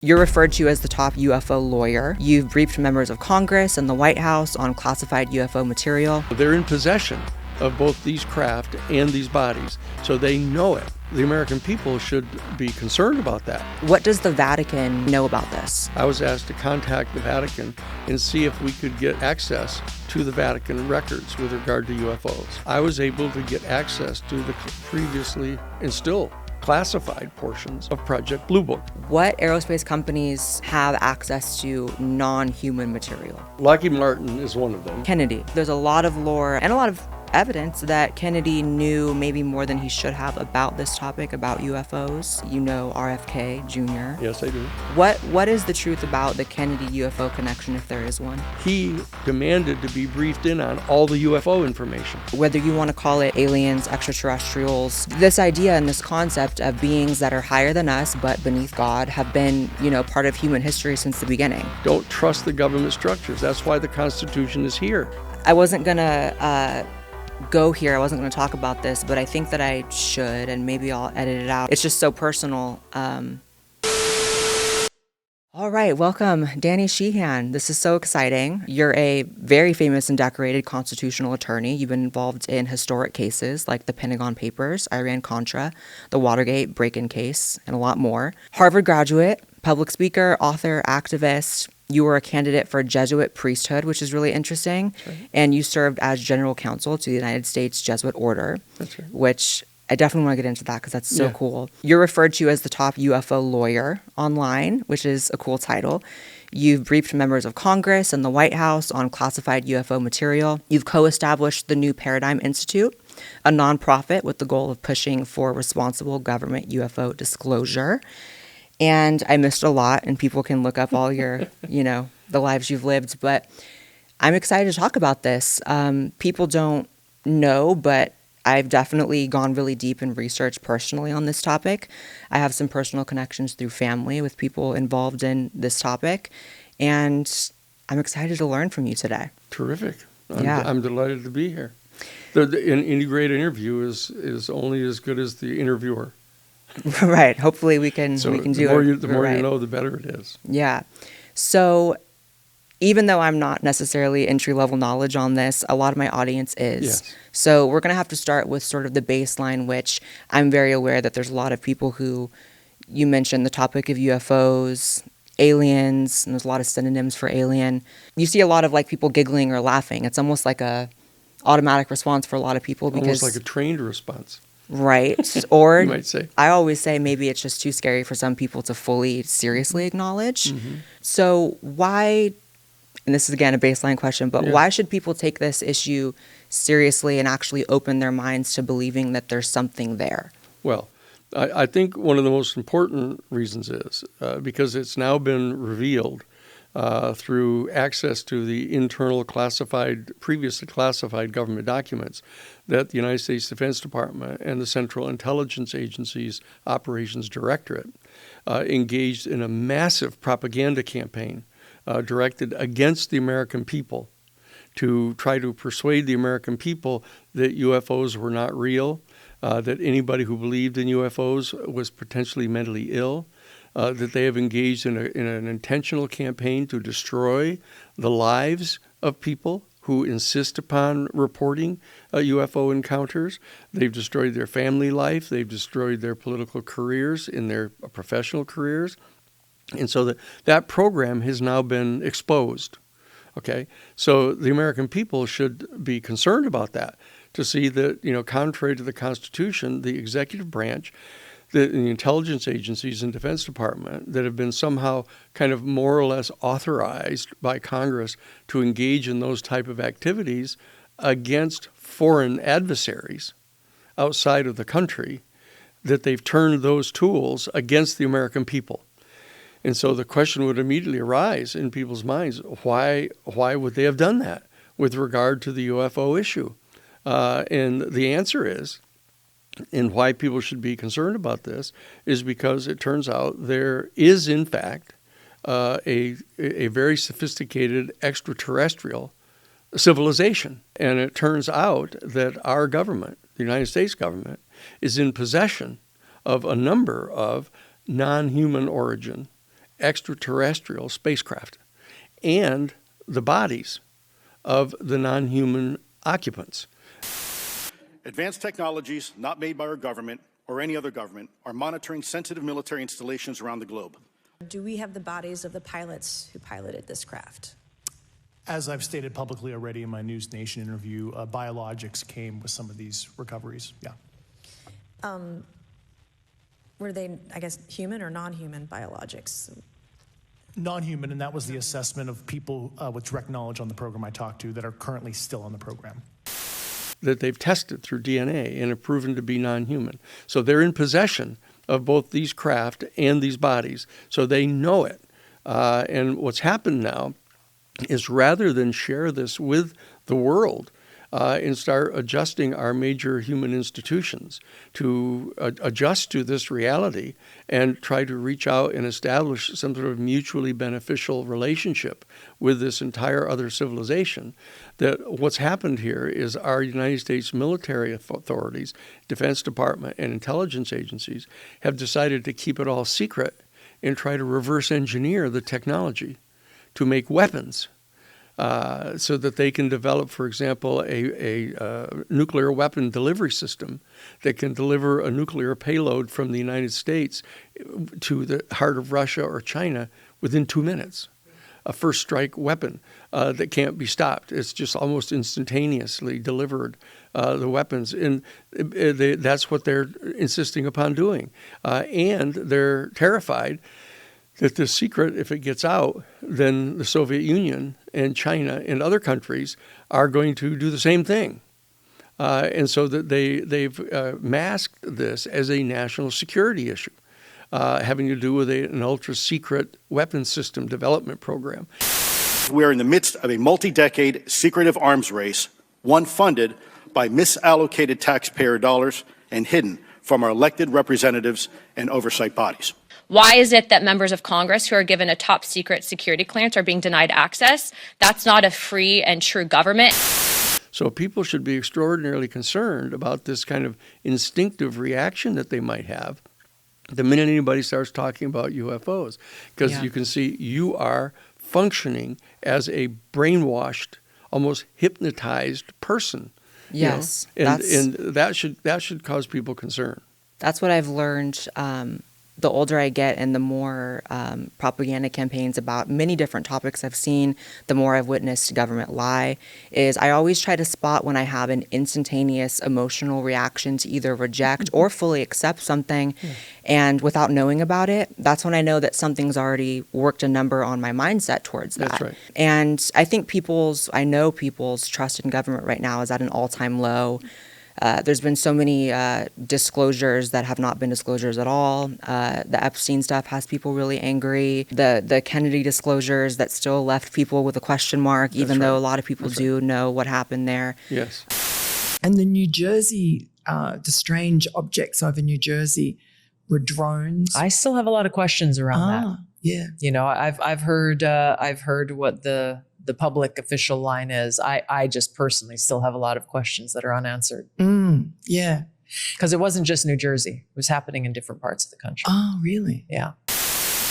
You're referred to as the top UFO lawyer. You've briefed members of Congress and the White House on classified UFO material. They're in possession of both these craft and these bodies, so they know it. The American people should be concerned about that. What does the Vatican know about this? I was asked to contact the Vatican and see if we could get access to the Vatican records with regard to UFOs. I was able to get access to the previously and still classified portions of Project Blue Book. What aerospace companies have access to non-human material? Lockheed Martin is one of them. Kennedy. There's a lot of lore and a lot of evidence that Kennedy knew maybe more than he should have about this topic, about UFOs. You know RFK Jr. Yes, I do. What is the truth about the Kennedy UFO Connection, if there is one? He demanded to be briefed in on all the UFO information. Whether you want to call it aliens, extraterrestrials, this idea and this concept of beings that are higher than us but beneath God have been, part of human history since the beginning. Don't trust the government structures. That's why the Constitution is here. I wasn't gonna go here. I wasn't going to talk about this, but I think that I should, and maybe I'll edit it out. It's just so personal. All right, welcome, Danny Sheehan. This is so exciting. You're a very famous and decorated constitutional attorney. You've been involved in historic cases like the Pentagon Papers, Iran-Contra, the Watergate break-in case, and a lot more. Harvard graduate, public speaker, author, activist. You were a candidate for Jesuit priesthood, which is really interesting. That's right. And you served as general counsel to the United States Jesuit Order, That's right. which I definitely want to get into that because that's so Yeah. cool. You're referred to as the top UFO lawyer online, which is a cool title. You've briefed members of Congress and the White House on classified UFO material. You've co-established the New Paradigm Institute, a nonprofit with the goal of pushing for responsible government UFO disclosure. And I missed a lot, and people can look up all your, the lives you've lived. But I'm excited to talk about this. People don't know, but I've definitely gone really deep in research personally on this topic. I have some personal connections through family with people involved in this topic. And I'm excited to learn from you today. Terrific. Yeah. I'm delighted to be here. Any great interview is only as good as the interviewer. Right. Hopefully we can So do the more it. you right. know, the better it is. Yeah. So even though I'm not necessarily entry-level knowledge on this, a lot of my audience is. Yes. So we're going to have to start with sort of the baseline, which I'm very aware that there's a lot of people who, you mentioned the topic of UFOs, aliens, and there's a lot of synonyms for alien. You see a lot of people giggling or laughing. It's almost like a automatic response for a lot of people because Almost like a trained response. Right. Or You might say. I always say maybe it's just too scary for some people to fully seriously acknowledge. Mm-hmm. So why, and this is again a baseline question, but Yeah. why should people take this issue seriously and actually open their minds to believing that there's something there? Well, I think one of the most important reasons is because it's now been revealed through access to the internal previously classified government documents that the United States Defense Department and the Central Intelligence Agency's Operations Directorate engaged in a massive propaganda campaign directed against the American people to try to persuade the American people that UFOs were not real, that anybody who believed in UFOs was potentially mentally ill, that they have engaged in an intentional campaign to destroy the lives of people who insist upon reporting UFO encounters. They've destroyed their family life. They've destroyed their political careers, in their professional careers. And so that program has now been exposed. Okay? So the American people should be concerned about that, to see that, contrary to the Constitution, the executive branch, the intelligence agencies and Defense Department that have been somehow kind of more or less authorized by Congress to engage in those type of activities against foreign adversaries outside of the country, that they've turned those tools against the American people. And so the question would immediately arise in people's minds, why would they have done that with regard to the UFO issue? And the answer is, and why people should be concerned about this, is because it turns out there is, in fact, a very sophisticated extraterrestrial civilization. And it turns out that our government, the United States government, is in possession of a number of non-human origin extraterrestrial spacecraft and the bodies of the non-human occupants. Advanced technologies not made by our government or any other government are monitoring sensitive military installations around the globe. Do we have the bodies of the pilots who piloted this craft? As I've stated publicly already in my News Nation interview, biologics came with some of these recoveries, yeah. Were they, I guess, human or non-human biologics? Non-human, and that was the assessment of people with direct knowledge on the program I talked to that are currently still on the program. That they've tested through DNA and have proven to be non-human. So they're in possession of both these craft and these bodies, so they know it. And what's happened now is rather than share this with the world and start adjusting our major human institutions to adjust to this reality and try to reach out and establish some sort of mutually beneficial relationship with this entire other civilization, that what's happened here is our United States military authorities, Defense Department, and intelligence agencies have decided to keep it all secret and try to reverse engineer the technology to make weapons. So that they can develop, for example, a nuclear weapon delivery system that can deliver a nuclear payload from the United States to the heart of Russia or China within 2 minutes. A first strike weapon that can't be stopped. It's just almost instantaneously delivered, the weapons. And that's what they're insisting upon doing. And they're terrified that the secret, if it gets out, then the Soviet Union and China and other countries are going to do the same thing. And so that they've masked this as a national security issue, having to do with an ultra-secret weapons system development program. We're in the midst of a multi-decade secretive arms race, one funded by misallocated taxpayer dollars and hidden from our elected representatives and oversight bodies. Why is it that members of Congress who are given a top secret security clearance are being denied access? That's not a free and true government. So people should be extraordinarily concerned about this kind of instinctive reaction that they might have the minute anybody starts talking about UFOs. Because you can see you are functioning as a brainwashed, almost hypnotized person. Yes. You know? And that should cause people concern. That's what I've learned the older I get and the more propaganda campaigns about many different topics I've seen, the more I've witnessed government lie, is I always try to spot when I have an instantaneous emotional reaction to either reject or fully accept something. And without knowing about it, that's when I know that something's already worked a number on my mindset towards that. That's right. And I think I know people's trust in government right now is at an all-time low. There's been so many disclosures that have not been disclosures at all. The Epstein stuff has people really angry. The Kennedy disclosures that still left people with a question mark, even though a lot of people do know what happened there. Yes. And the New Jersey, the strange objects over New Jersey were drones. I still have a lot of questions around that. Yeah. You know, I've heard what the public official line is. I just personally still have a lot of questions that are unanswered. Yeah. Because it wasn't just New Jersey. It was happening in different parts of the country. Oh, really? Yeah.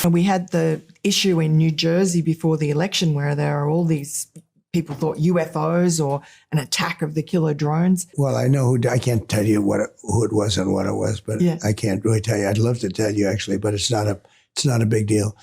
And we had the issue in New Jersey before the election where there are all these people thought UFOs or an attack of the killer drones. Well, I know I can't tell you who it was and what it was, but I can't really tell you. I'd love to tell you actually, but it's not a big deal.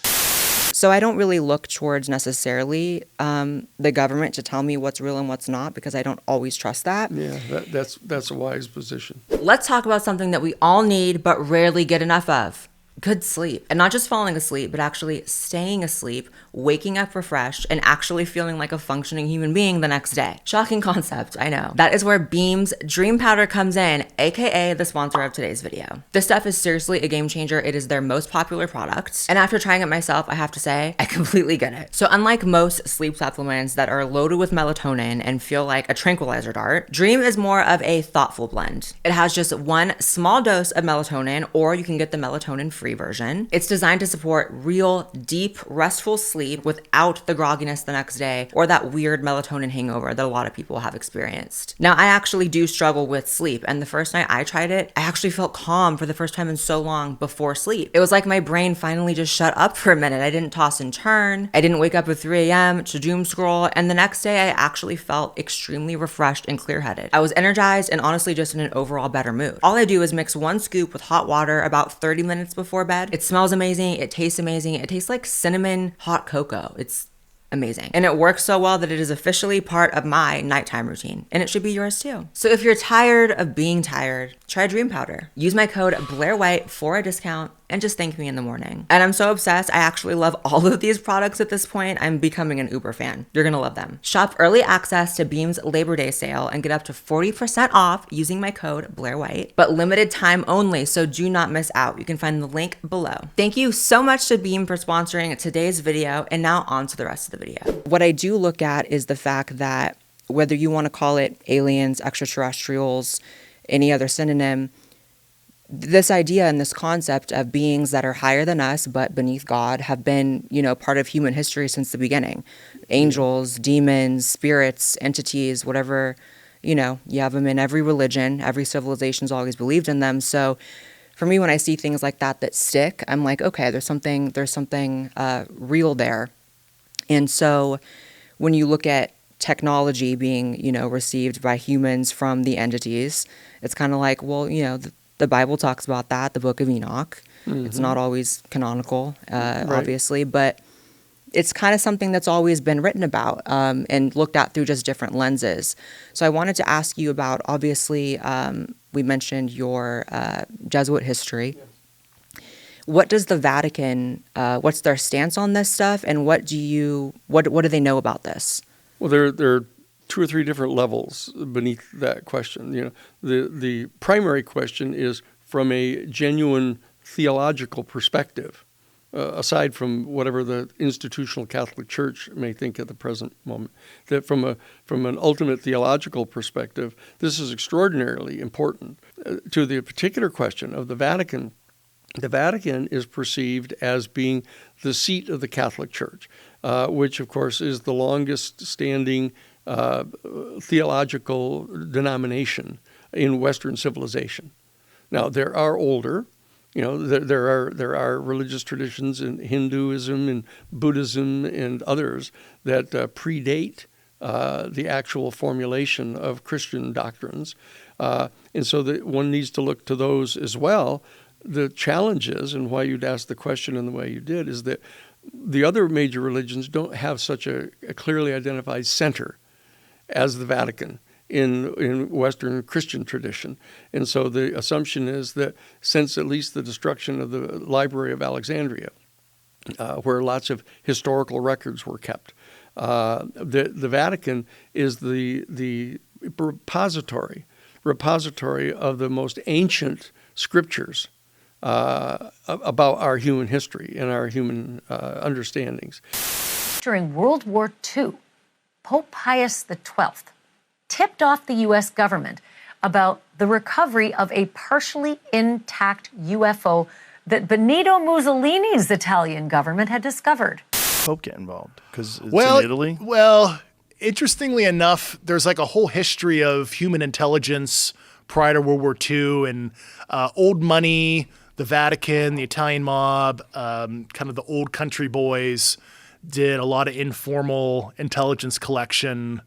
So I don't really look towards necessarily the government to tell me what's real and what's not, because I don't always trust that. Yeah, that's a wise position. Let's talk about something that we all need but rarely get enough of. Good sleep. And not just falling asleep, but actually staying asleep, waking up refreshed, and actually feeling like a functioning human being the next day. Shocking concept, I know. That is where Beam's Dream Powder comes in, aka the sponsor of today's video. This stuff is seriously a game changer. It is their most popular product. And after trying it myself, I have to say, I completely get it. So unlike most sleep supplements that are loaded with melatonin and feel like a tranquilizer dart, Dream is more of a thoughtful blend. It has just one small dose of melatonin, or you can get the melatonin free free version. It's designed to support real, deep, restful sleep without the grogginess the next day or that weird melatonin hangover that a lot of people have experienced. Now, I actually do struggle with sleep, and the first night I tried it, I actually felt calm for the first time in so long before sleep. It was like my brain finally just shut up for a minute. I didn't toss and turn. I didn't wake up at 3 a.m. to doom scroll, and the next day I actually felt extremely refreshed and clear-headed. I was energized and honestly just in an overall better mood. All I do is mix 1 scoop with hot water about 30 minutes before bed. It smells amazing. It tastes amazing. It tastes like cinnamon hot cocoa. It's amazing. And it works so well that it is officially part of my nighttime routine, and it should be yours too. So if you're tired of being tired, try Dream Powder. Use my code BLAIREWHITE for a discount and just thank me in the morning. And I'm so obsessed. I actually love all of these products at this point. I'm becoming an Uber fan. You're gonna love them. Shop early access to Beam's Labor Day sale and get up to 40% off using my code BLAIREWHITE, but limited time only, so do not miss out. You can find the link below. Thank you so much to Beam for sponsoring today's video, and now on to the rest of the video. What I do look at is the fact that whether you want to call it aliens, extraterrestrials, any other synonym, this idea and this concept of beings that are higher than us but beneath God have been, part of human history since the beginning. Angels, demons, spirits, entities, whatever, you have them in every religion. Every civilization's always believed in them. So for me, when I see things like that stick, I'm like, okay, there's something real there. And so when you look at technology being, received by humans from the entities, it's kind of like, well, the Bible talks about that, the Book of Enoch. Mm-hmm. It's not always canonical, obviously, but it's kind of something that's always been written about and looked at through just different lenses. So I wanted to ask you about, obviously, we mentioned your Jesuit history. Yeah. What does the Vatican, what's their stance on this stuff, and what do they know about this? Well, there are 2 or 3 different levels beneath that question. The primary question is from a genuine theological perspective, aside from whatever the institutional Catholic Church may think at the present moment. That from an ultimate theological perspective, this is extraordinarily important. To the particular question of the Vatican is perceived as being the seat of the Catholic Church, which of course is the longest standing theological denomination in Western civilization. Now, there are older, there are religious traditions in Hinduism and Buddhism and others that predate the actual formulation of Christian doctrines. And so that one needs to look to those as well. The challenge is, and why you'd ask the question in the way you did, is that the other major religions don't have such a clearly identified center as the Vatican in Western Christian tradition. And so the assumption is that since at least the destruction of the Library of Alexandria, where lots of historical records were kept, the Vatican is the repository of the most ancient scriptures about our human history and our human understandings. During World War II, Pope Pius XII tipped off the U.S. government about the recovery of a partially intact UFO that Benito Mussolini's Italian government had discovered. Pope get involved because it's in Italy? Well, interestingly enough, there's like a whole history of human intelligence prior to World War II and old money, the Vatican, the Italian mob, kind of the old country boys did a lot of informal intelligence collection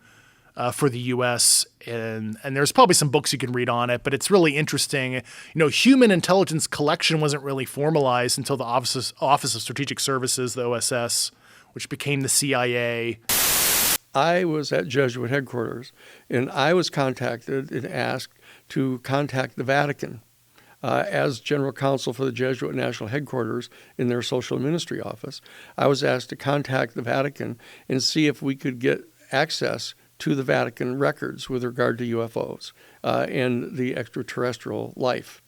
for the U.S. And there's probably some books you can read on it, but it's really interesting. Human intelligence collection wasn't really formalized until the Office of Strategic Services, the OSS, which became the CIA. I was at Jesuit headquarters, and I was contacted and asked to contact the Vatican as general counsel for the Jesuit National Headquarters in their social ministry office. I was asked to contact the Vatican and see if we could get access to the Vatican records with regard to UFOs and the extraterrestrial life.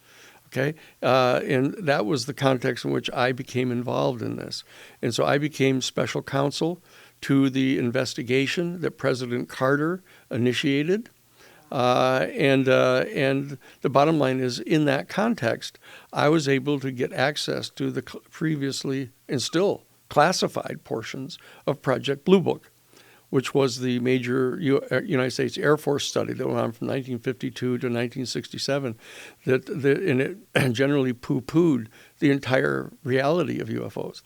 Okay, and that was the context in which I became involved in this. And so I became special counsel to the investigation that President Carter initiated. And the bottom line is, in that context, I was able to get access to the previously and still classified portions of Project Blue Book, which was the major United States Air Force study that went on from 1952 to 1967, and it generally poo-pooed the entire reality of UFOs.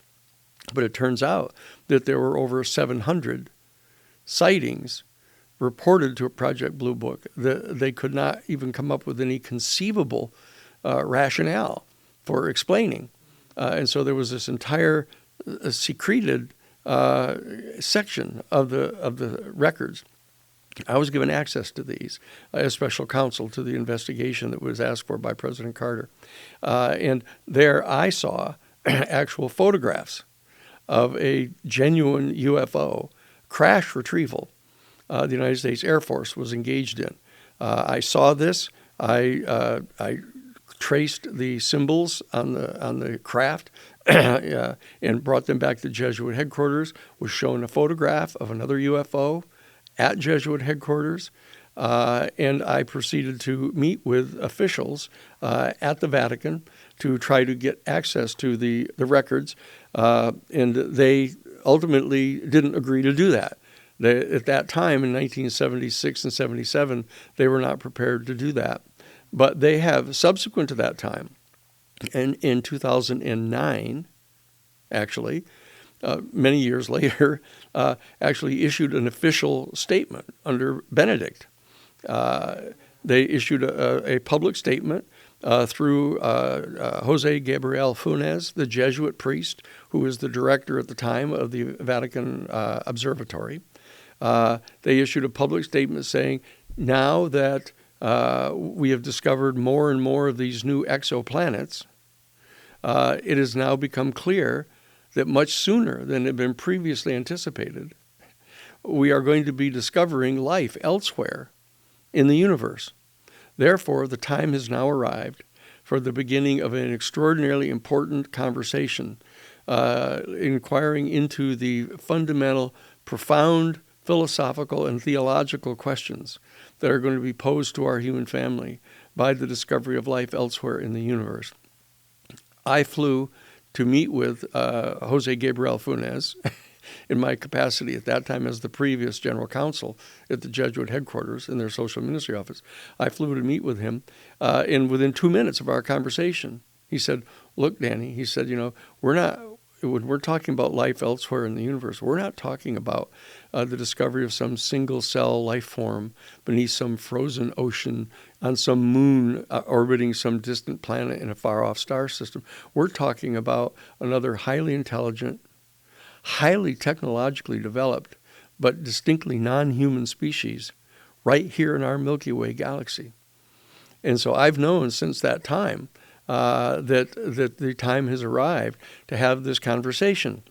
But it turns out that there were over 700 sightings reported to Project Blue Book that they could not even come up with any conceivable rationale for explaining. And so there was this entire secreted section of the records. I was given access to these as special counsel to the investigation that was asked for by President Carter. And there I saw actual photographs of a genuine UFO crash retrieval the United States Air Force was engaged in. I saw this. I traced the symbols on the craft and brought them back to Jesuit headquarters, was shown a photograph of another UFO at Jesuit headquarters, and I proceeded to meet with officials at the Vatican to try to get access to the records, and they ultimately didn't agree to do that. At that time, in 1976 and 77, they were not prepared to do that. But they have, subsequent to that time, and in 2009, actually, many years later, actually issued an official statement under Benedict. They issued a public statement through Jose Gabriel Funes, the Jesuit priest, who was the director at the time of the Vatican Observatory. They issued a public statement saying, now that we have discovered more and more of these new exoplanets, it has now become clear that much sooner than had been previously anticipated, we are going to be discovering life elsewhere in the universe. Therefore, the time has now arrived for the beginning of an extraordinarily important conversation, inquiring into the fundamental, profound philosophical and theological questions that are going to be posed to our human family by the discovery of life elsewhere in the universe. I flew to meet with Jose Gabriel Funes in my capacity at that time as the previous general counsel at the Jesuit headquarters in their social ministry office. I flew to meet with him, and within 2 minutes of our conversation, he said, "Look, Danny," he said, when we're talking about life elsewhere in the universe, we're not talking about the discovery of some single-cell life form beneath some frozen ocean on some moon orbiting some distant planet in a far-off star system. We're talking about another highly intelligent, highly technologically developed, but distinctly non-human species right here in our Milky Way galaxy. And so I've known since that time that the time has arrived to have this conversation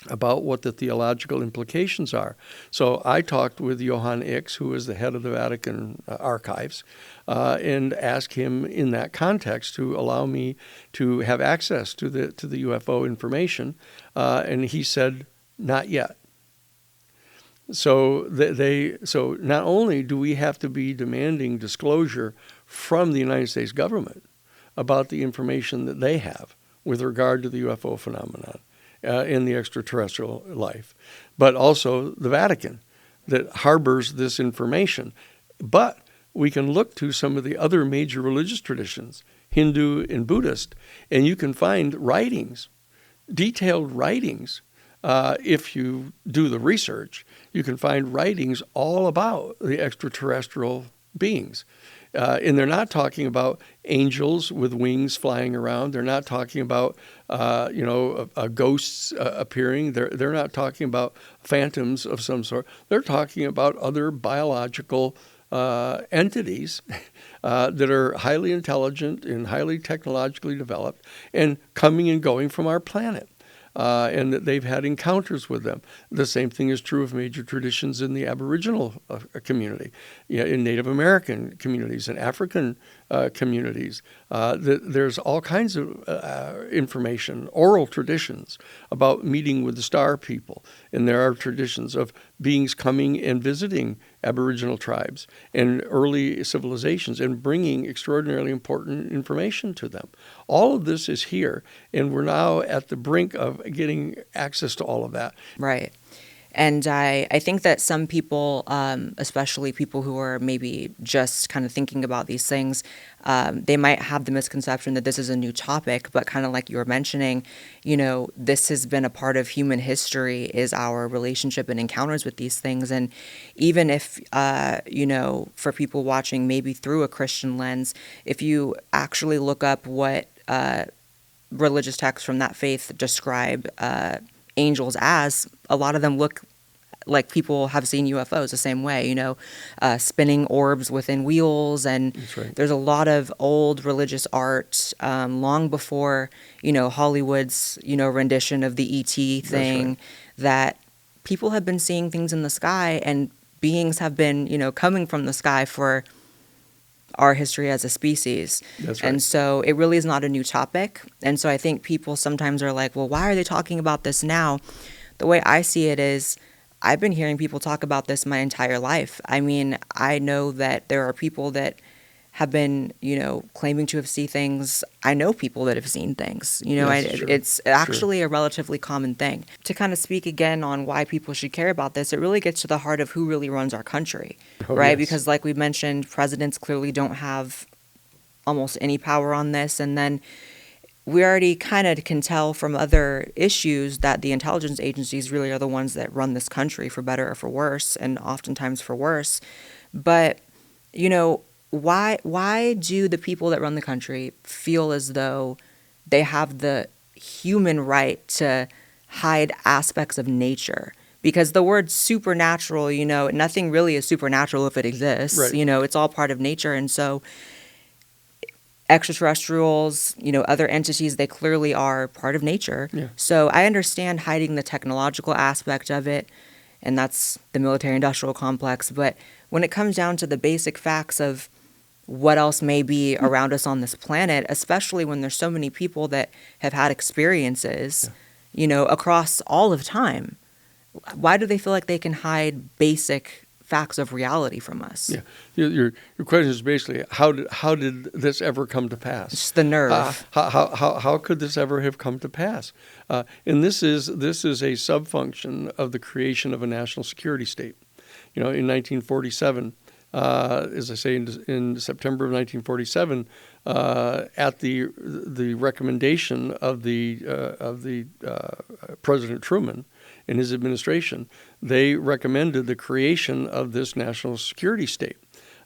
about what the theological implications are. So I talked with Johann Ix, who is the head of the Vatican archives, and asked him in that context to allow me to have access to the UFO information, and he said, not yet. So so not only do we have to be demanding disclosure from the United States government about the information that they have with regard to the UFO phenomenon in the extraterrestrial life, but also the Vatican that harbors this information. But we can look to some of the other major religious traditions, Hindu and Buddhist, and you can find writings, detailed writings. If you do the research, you can find writings all about the extraterrestrial beings. And they're not talking about angels with wings flying around. They're not talking about, ghosts appearing. They're not talking about phantoms of some sort. They're talking about other biological entities that are highly intelligent and highly technologically developed and coming and going from our planet. And that they've had encounters with them. The same thing is true of major traditions in the Aboriginal community, in Native American communities and African communities. There's all kinds of information, oral traditions about meeting with the star people. And there are traditions of beings coming and visiting Aboriginal tribes and early civilizations and bringing extraordinarily important information to them. All of this is here, and we're now at the brink of getting access to all of that. Right. And I think that some people, especially people who are maybe just kind of thinking about these things, they might have the misconception that this is a new topic, but kind of like you were mentioning, this has been a part of human history, is our relationship and encounters with these things. And even if, for people watching maybe through a Christian lens, if you actually look up what religious texts from that faith describe angels as, a lot of them look like people have seen UFOs the same way, spinning orbs within wheels. And right. There's a lot of old religious art long before, Hollywood's, rendition of the ET thing, right. that people have been seeing things in the sky, and beings have been, coming from the sky for our history as a species. That's right. And so it really is not a new topic. And so I think people sometimes are like, well, why are they talking about this now? The way I see it is, I've been hearing people talk about this my entire life. I mean, I know that there are people that have been, claiming to have seen things. I know people that have seen things. It's actually a relatively common thing. To kind of speak again on why people should care about this, it really gets to the heart of who really runs our country, right? Yes. Because like we mentioned, presidents clearly don't have almost any power on this. And then we already kind of can tell from other issues that the intelligence agencies really are the ones that run this country, for better or for worse, and oftentimes for worse. But, why do the people that run the country feel as though they have the human right to hide aspects of nature? Because the word supernatural, nothing really is supernatural if it exists. Right. It's all part of nature. And so extraterrestrials, other entities, they clearly are part of nature. Yeah. So I understand hiding the technological aspect of it, and that's the military-industrial complex. But when it comes down to the basic facts of what else may be around us on this planet, especially when there's so many people that have had experiences, across all of time, why do they feel like they can hide basic facts of reality from us? Yeah, your question is basically how did this ever come to pass? Just the nerve. How could this ever have come to pass? And this is a subfunction of the creation of a national security state. In 1947. As I say, in September of 1947, at the recommendation of the President Truman and his administration, they recommended the creation of this national security state,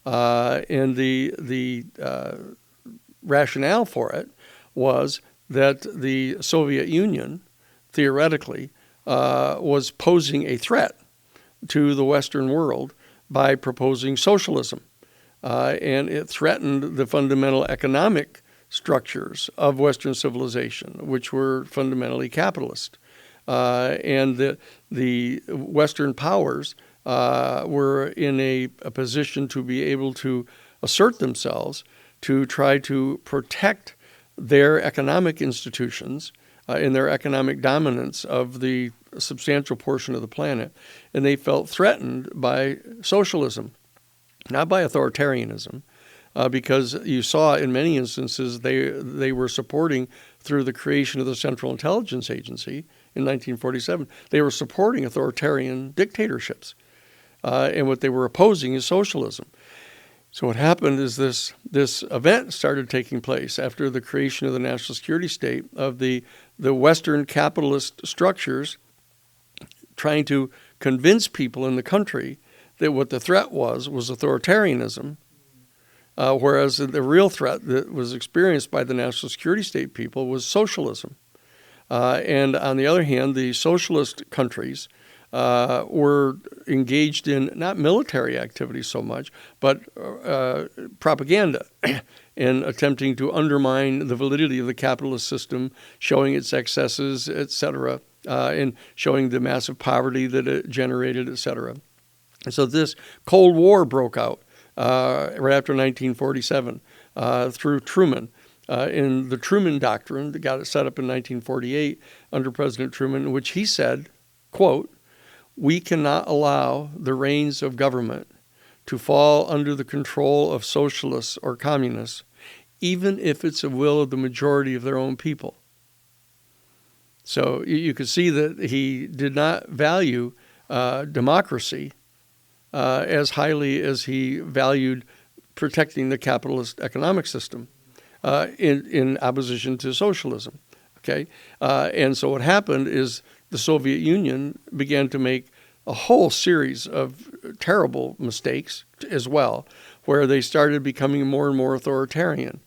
and the rationale for it was that the Soviet Union, theoretically, was posing a threat to the Western world by proposing socialism. And it threatened the fundamental economic structures of Western civilization, which were fundamentally capitalist. And the Western powers were in a position to be able to assert themselves to try to protect their economic institutions and their economic dominance of the substantial portion of the planet. And they felt threatened by socialism, not by authoritarianism, because you saw in many instances they were supporting, through the creation of the Central Intelligence Agency in 1947, they were supporting authoritarian dictatorships. And what they were opposing is socialism. So what happened is this event started taking place after the creation of the national security state, of the Western capitalist structures trying to convince people in the country that what the threat was authoritarianism, whereas the real threat that was experienced by the national security state people was socialism. And on the other hand, the socialist countries were engaged in not military activities so much, but propaganda and attempting to undermine the validity of the capitalist system, showing its excesses, et cetera, and showing the massive poverty that it generated, et cetera. And so this Cold War broke out right after 1947. through Truman. In the Truman Doctrine that got it set up in 1948 under President Truman, in which he said, quote, "We cannot allow the reins of government to fall under the control of socialists or communists, even if it's the will of the majority of their own people." So you could see that he did not value democracy as highly as he valued protecting the capitalist economic system in opposition to socialism. Okay, and so what happened is the Soviet Union began to make a whole series of terrible mistakes as well, where they started becoming more and more authoritarian,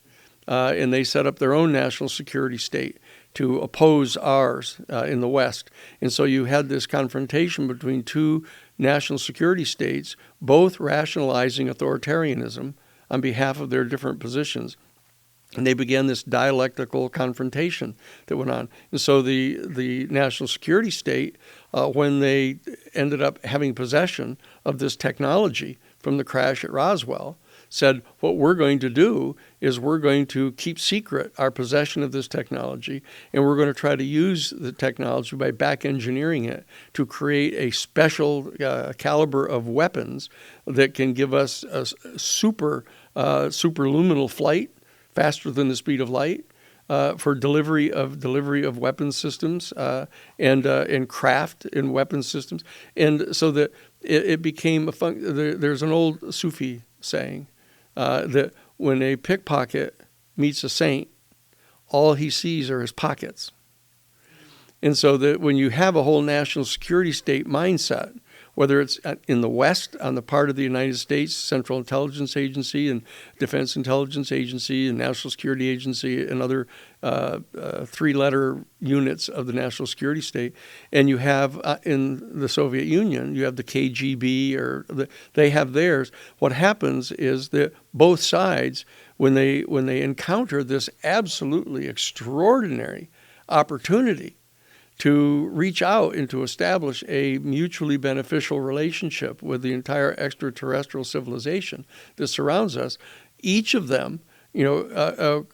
and they set up their own national security state to oppose ours in the West. And so you had this confrontation between two national security states, both rationalizing authoritarianism on behalf of their different positions. And they began this dialectical confrontation that went on. And so the national security state, when they ended up having possession of this technology from the crash at Roswell, said, what we're going to do is we're going to keep secret our possession of this technology, and we're going to try to use the technology by back engineering it to create a special caliber of weapons that can give us a superluminal flight, faster than the speed of light, for delivery of weapons systems and craft in weapons systems, and so that it became a there's an old Sufi saying that when a pickpocket meets a saint, all he sees are his pockets, and so that when you have a whole national security state mindset, whether it's in the West on the part of the United States Central Intelligence Agency and Defense Intelligence Agency and National Security Agency and other three-letter units of the national security state, and you have in the Soviet Union, you have the KGB they have theirs. What happens is that both sides, when they encounter this absolutely extraordinary opportunity to reach out and to establish a mutually beneficial relationship with the entire extraterrestrial civilization that surrounds us, each of them,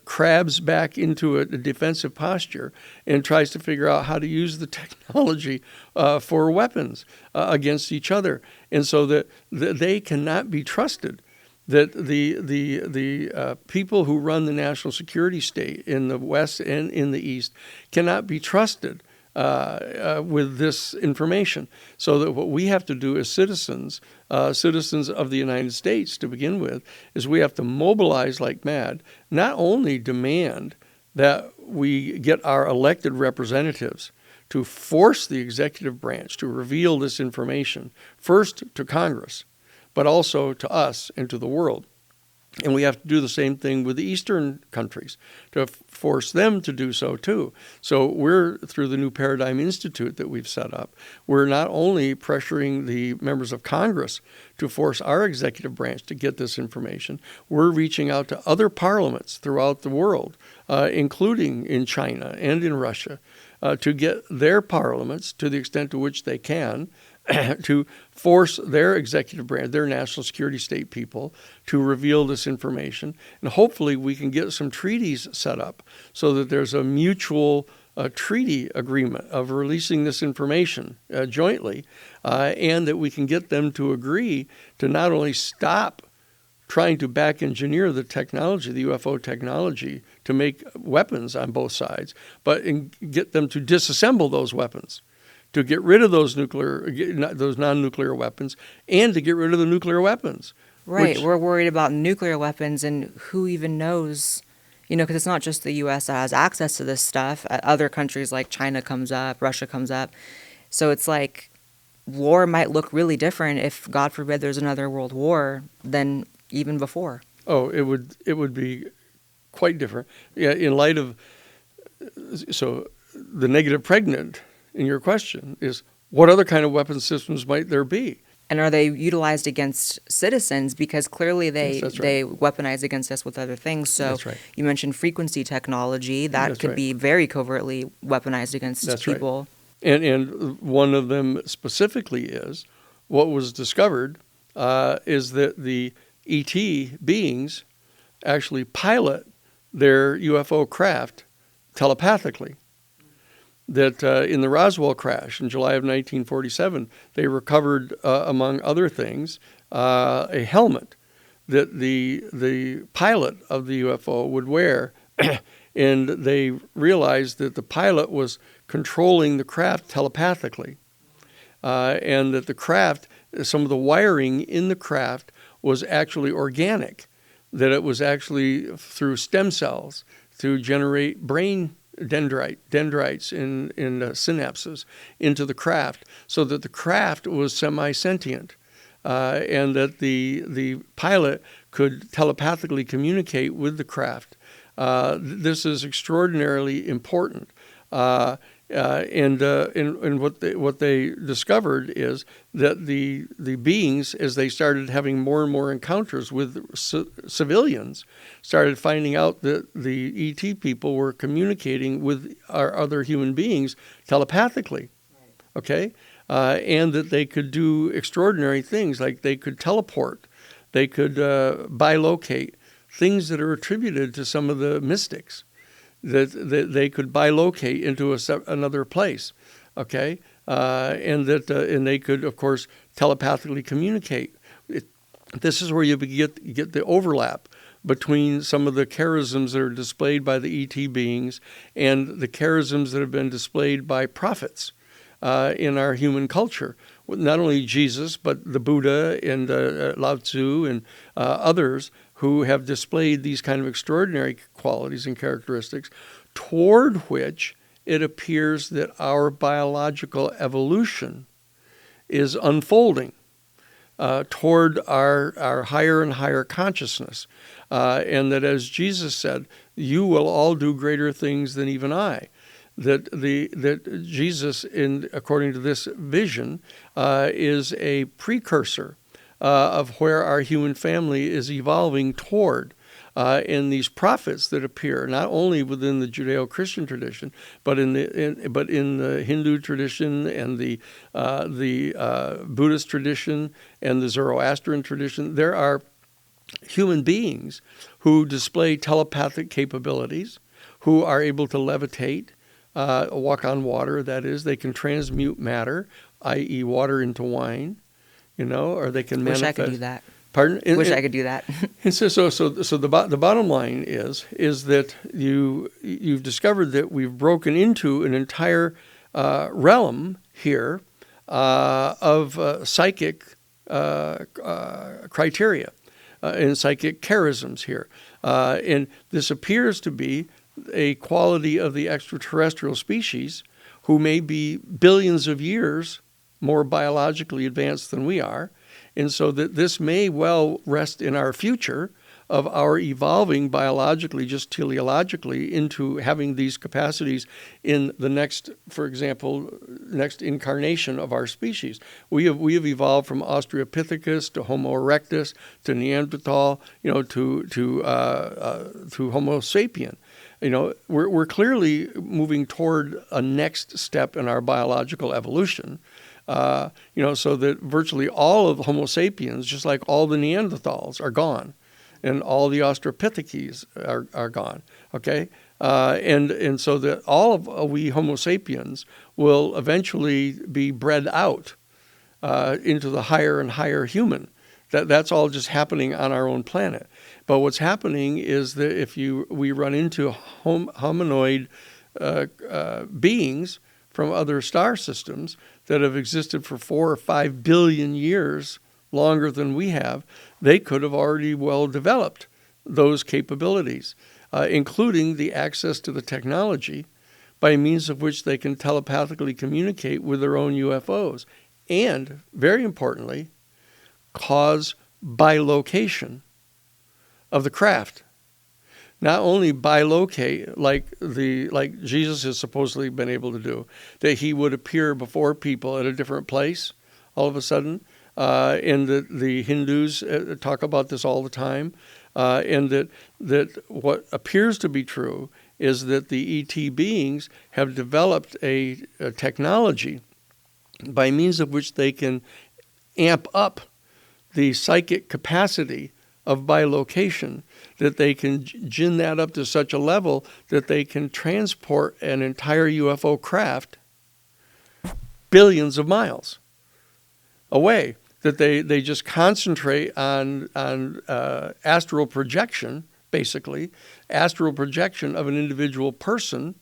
crabs back into a defensive posture and tries to figure out how to use the technology for weapons against each other, and so that they cannot be trusted. That the people who run the national security state in the West and in the East cannot be trusted with this information. So that what we have to do as citizens of the United States to begin with, is we have to mobilize like mad, not only demand that we get our elected representatives to force the executive branch to reveal this information, first to Congress, but also to us and to the world. And we have to do the same thing with the Eastern countries to force them to do so too. So we're, through the New Paradigm Institute that we've set up, we're not only pressuring the members of Congress to force our executive branch to get this information, we're reaching out to other parliaments throughout the world, including in China and in Russia, to get their parliaments, to the extent to which they can, to force their executive branch, their national security state people, to reveal this information. And hopefully we can get some treaties set up so that there's a mutual treaty agreement of releasing this information jointly, and that we can get them to agree to not only stop trying to back engineer the technology, the UFO technology, to make weapons on both sides, but get them to disassemble those weapons, to get rid of those non-nuclear weapons, and to get rid of the nuclear weapons. Right. We're worried about nuclear weapons, and who even knows, because it's not just the U.S. that has access to this stuff. Other countries like China comes up, Russia comes up. So it's like war might look really different if, God forbid, there's another world war than even before. Oh, it would be quite different. Yeah, in light of, so the negative pregnant in your question is, what other kind of weapon systems might there be? And are they utilized against citizens? Because clearly they weaponize against us with other things. So That's right. You mentioned frequency technology. That could be very covertly weaponized against people. Right. And one of them specifically is, what was discovered is that the ET beings actually pilot their UFO craft telepathically. That in the Roswell crash in July of 1947, they recovered, among other things, a helmet that the pilot of the UFO would wear, and they realized that the pilot was controlling the craft telepathically, and that the craft, some of the wiring in the craft was actually organic, that it was actually through stem cells to generate brain dendrites in synapses into the craft, so that the craft was semi-sentient, and that the pilot could telepathically communicate with the craft. This is extraordinarily important. And what they discovered is that the beings, as they started having more and more encounters with civilians, started finding out that the ET people were communicating with our other human beings telepathically, okay? And that they could do extraordinary things, like they could teleport, they could bilocate, things that are attributed to some of the mystics. That they could bilocate into another place, okay, and they could, of course, telepathically communicate. This is where you get the overlap between some of the charisms that are displayed by the ET beings and the charisms that have been displayed by prophets in our human culture. Not only Jesus, but the Buddha and Lao Tzu and others who have displayed these kind of extraordinary qualities and characteristics, toward which it appears that our biological evolution is unfolding toward our higher and higher consciousness. And that, as Jesus said, you will all do greater things than even I. That Jesus, according to this vision, is a precursor of where our human family is evolving toward. And these prophets that appear not only within the Judeo-Christian tradition, but in the Hindu tradition and the Buddhist tradition and the Zoroastrian tradition, there are human beings who display telepathic capabilities, who are able to levitate, walk on water. That is, they can transmute matter, i.e., water into wine. Or they can manifest. Wish I could do that. Pardon? Wish I could do that. And so the bottom line is that you've discovered that we've broken into an entire realm here of psychic criteria and psychic charisms here, and this appears to be a quality of the extraterrestrial species, who may be billions of years more biologically advanced than we are, and so that this may well rest in our future of our evolving biologically, just teleologically, into having these capacities in the next, for example, next incarnation of our species. We have evolved from Australopithecus to Homo erectus to Neanderthal, to Homo sapien. We're clearly moving toward a next step in our biological evolution. So that virtually all of Homo sapiens, just like all the Neanderthals, are gone, and all the Australopithecus are gone. Okay, and so that all of we Homo sapiens will eventually be bred out into the higher and higher human. That's all just happening on our own planet. But what's happening is that if we run into hominoid beings from other star systems that have existed for 4 or 5 billion years, longer than we have, they could have already well developed those capabilities, including the access to the technology by means of which they can telepathically communicate with their own UFOs, and, very importantly, cause bilocation of the craft. Not only bilocate like Jesus has supposedly been able to do, that he would appear before people at a different place all of a sudden, and the Hindus talk about this all the time, and that what appears to be true is that the ET beings have developed a technology by means of which they can amp up the psychic capacity of bilocation that they can gin that up to such a level that they can transport an entire UFO craft billions of miles away, that they just concentrate on astral projection, basically, astral projection of an individual person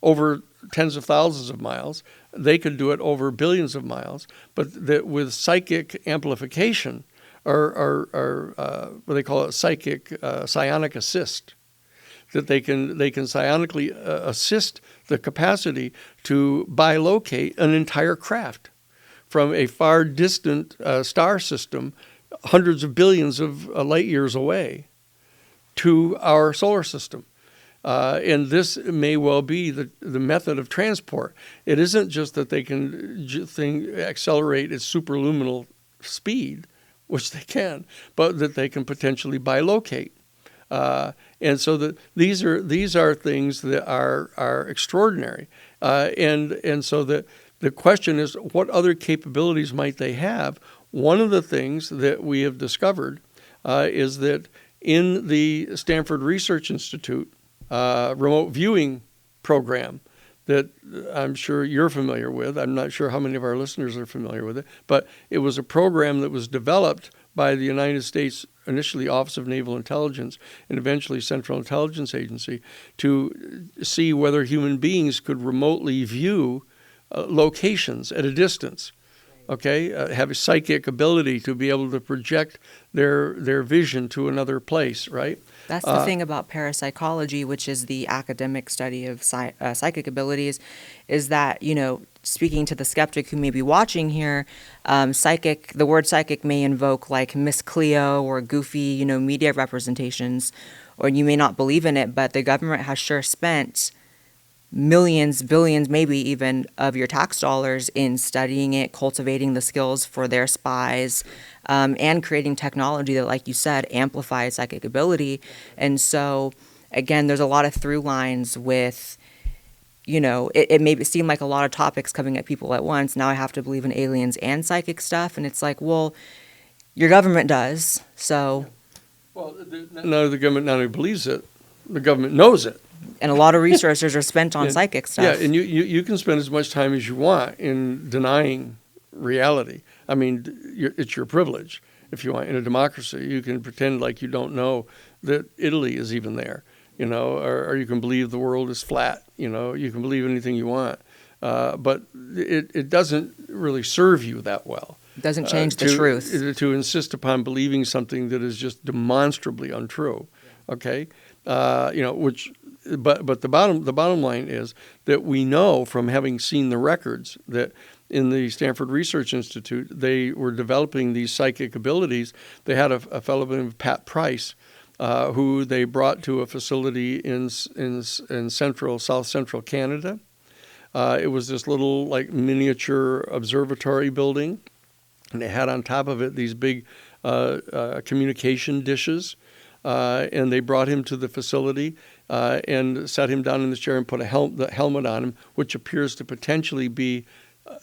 over tens of thousands of miles. They could do it over billions of miles, but that with psychic amplification, or what they call it, psionic assist, that they can psionically assist the capacity to bilocate an entire craft from a far distant star system, hundreds of billions of light years away, to our solar system. And this may well be the method of transport. It isn't just that they can accelerate its superluminal speed, which they can, but that they can potentially bilocate. And so that these are things that are extraordinary. And so that the question is, what other capabilities might they have? One of the things that we have discovered is that in the Stanford Research Institute remote viewing program that I'm sure you're familiar with. I'm not sure how many of our listeners are familiar with it, but it was a program that was developed by the United States, initially Office of Naval Intelligence and eventually Central Intelligence Agency, to see whether human beings could remotely view locations at a distance. Okay, have a psychic ability to be able to project their vision to another place, right? That's the thing about parapsychology, which is the academic study of psychic abilities, is that, speaking to the skeptic who may be watching here, the word psychic may invoke like Miss Cleo or goofy, media representations, or you may not believe in it, but the government has sure spent millions, billions, maybe even of your tax dollars in studying it, cultivating the skills for their spies, and creating technology that, like you said, amplifies psychic ability. And so, again, there's a lot of through lines with, it may seem like a lot of topics coming at people at once. Now I have to believe in aliens and psychic stuff. And it's like, well, your government does. So. Well, no, the government not only believes it, the government knows it. And a lot of resources are spent on psychic stuff. Yeah, and you can spend as much time as you want in denying reality. I mean, it's your privilege. If you want, in a democracy, you can pretend like you don't know that Italy is even there, or you can believe the world is flat. You can believe anything you want, but it doesn't really serve you that well. It doesn't change the truth. To insist upon believing something that is just demonstrably untrue. Okay, But the bottom line is that we know from having seen the records that in the Stanford Research Institute, they were developing these psychic abilities. They had a fellow named Pat Price, who they brought to a facility in South Central Canada. It was this little like miniature observatory building, and they had on top of it these big communication dishes. And they brought him to the facility and sat him down in this chair and put the helmet on him, which appears to potentially be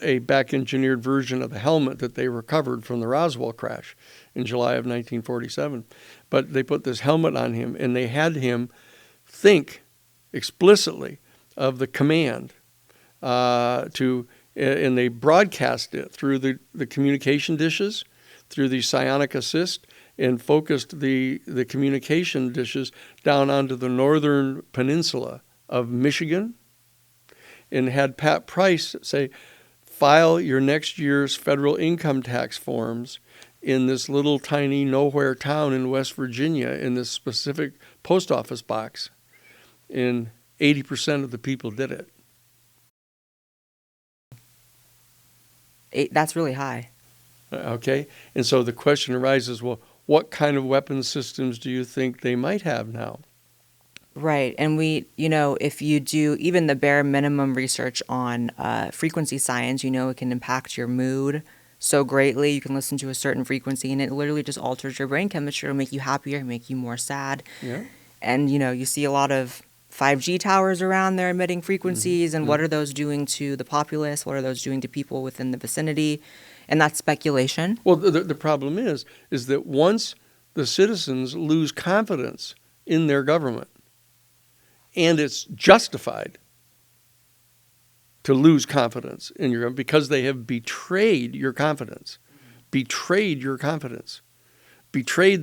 a back-engineered version of the helmet that they recovered from the Roswell crash in July of 1947. But they put this helmet on him, and they had him think explicitly of the command and they broadcast it through the communication dishes, through the psionic assist, and focused the communication dishes down onto the northern peninsula of Michigan, and had Pat Price say, file your next year's federal income tax forms in this little tiny nowhere town in West Virginia in this specific post office box. And 80% of the people did it. That's really high. Okay. And so the question arises, well, what kind of weapon systems do you think they might have now? Right. And if you do even the bare minimum research on frequency science, it can impact your mood so greatly. You can listen to a certain frequency and it literally just alters your brain chemistry. It'll make you happier, make you more sad. Yeah. And, you see a lot of 5G towers around there emitting frequencies. And what are those doing to the populace? What are those doing to people within the vicinity? And that's speculation. Well, the problem is that once the citizens lose confidence in their government. And it's justified to lose confidence in your government because they have betrayed your confidence, betrayed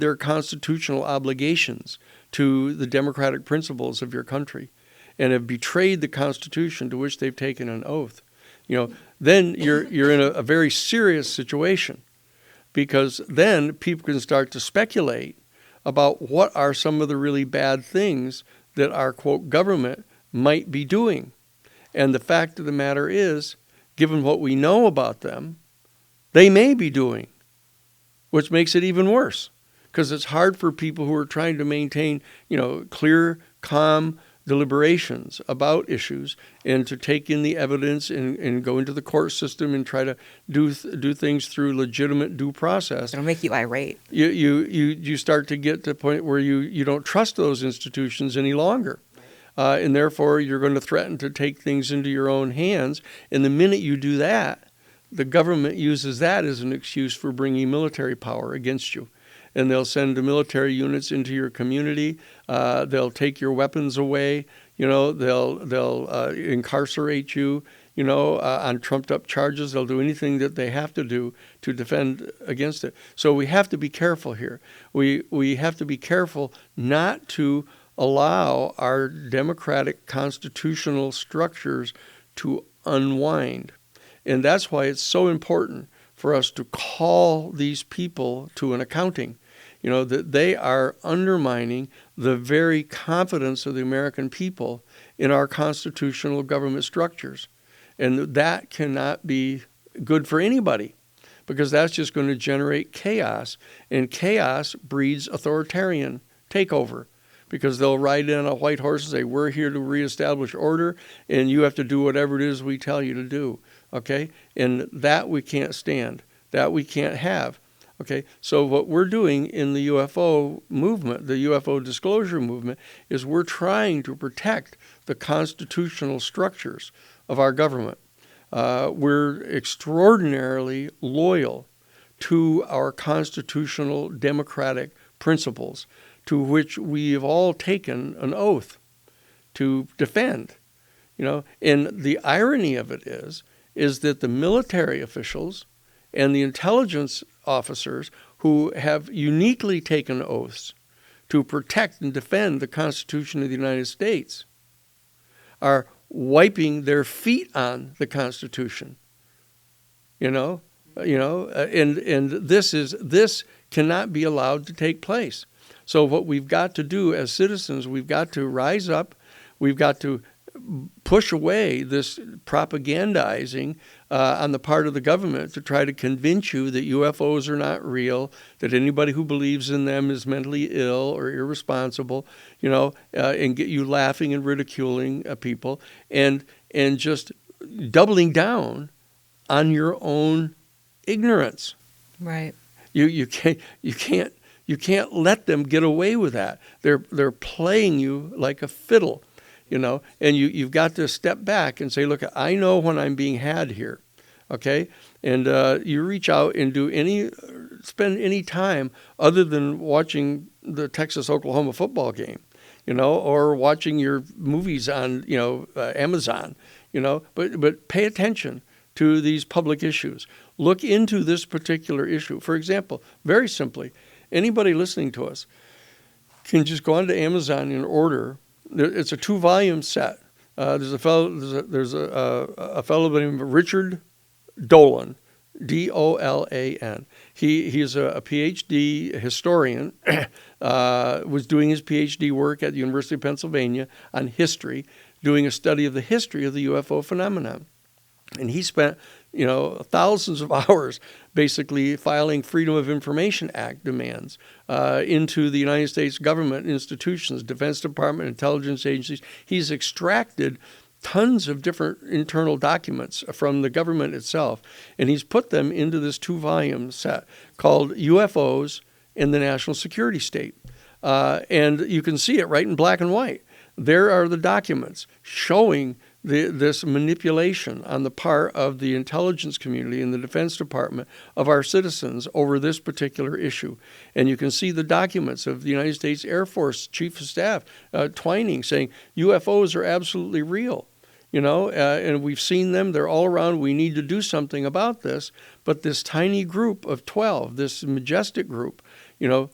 their constitutional obligations to the democratic principles of your country, and have betrayed the Constitution to which they've taken an oath. Then you're in a very serious situation, because then people can start to speculate about what are some of the really bad things that our, quote, government might be doing. And the fact of the matter is, given what we know about them, they may be doing, which makes it even worse, because it's hard for people who are trying to maintain, clear, calm deliberations about issues and to take in the evidence and go into the court system and try to do things through legitimate due process. It'll make you irate. You start to get to the point where you don't trust those institutions any longer. And therefore, you're going to threaten to take things into your own hands. And the minute you do that, the government uses that as an excuse for bringing military power against you. And they'll send the military units into your community. They'll take your weapons away. They'll incarcerate you. On trumped-up charges. They'll do anything that they have to do to defend against it. So we have to be careful here. We have to be careful not to allow our democratic constitutional structures to unwind. And that's why it's so important for us to call these people to an accounting. That they are undermining the very confidence of the American people in our constitutional government structures. And that cannot be good for anybody, because that's just going to generate chaos. And chaos breeds authoritarian takeover, because they'll ride in on a white horse and say, we're here to reestablish order, and you have to do whatever it is we tell you to do. Okay? And that we can't stand. That we can't have. Okay, so what we're doing in the UFO movement, the UFO disclosure movement, is we're trying to protect the constitutional structures of our government. We're extraordinarily loyal to our constitutional democratic principles, to which we have all taken an oath to defend. And the irony of it is that the military officials and the intelligence officers who have uniquely taken oaths to protect and defend the Constitution of the United States are wiping their feet on the Constitution. And this cannot be allowed to take place. So what we've got to do as citizens, we've got to rise up, we've got to push away this propagandizing on the part of the government to try to convince you that UFOs are not real, that anybody who believes in them is mentally ill or irresponsible, and get you laughing and ridiculing people, and just doubling down on your own ignorance. Right. You can't let them get away with that. They're playing you like a fiddle. And you've got to step back and say, look, I know when I'm being had here, okay? And you reach out and spend any time other than watching the Texas-Oklahoma football game, or watching your movies on, Amazon, but pay attention to these public issues. Look into this particular issue. For example, very simply, anybody listening to us can just go onto Amazon and order. It's a 2-volume set. There's a fellow by the name of Richard Dolan, Dolan. He's a PhD historian. Was doing his PhD work at the University of Pennsylvania on history, doing a study of the history of the UFO phenomenon. And he spent, thousands of hours basically filing Freedom of Information Act demands into the United States government institutions, Defense Department, intelligence agencies. He's extracted tons of different internal documents from the government itself, and he's put them into this 2-volume set called UFOs in the National Security State. And you can see it right in black and white. There are the documents showing this manipulation on the part of the intelligence community and the Defense Department of our citizens over this particular issue. And you can see the documents of the United States Air Force Chief of Staff, Twining, saying UFOs are absolutely real. And we've seen them. They're all around. We need to do something about this. But this tiny group of 12, this majestic group,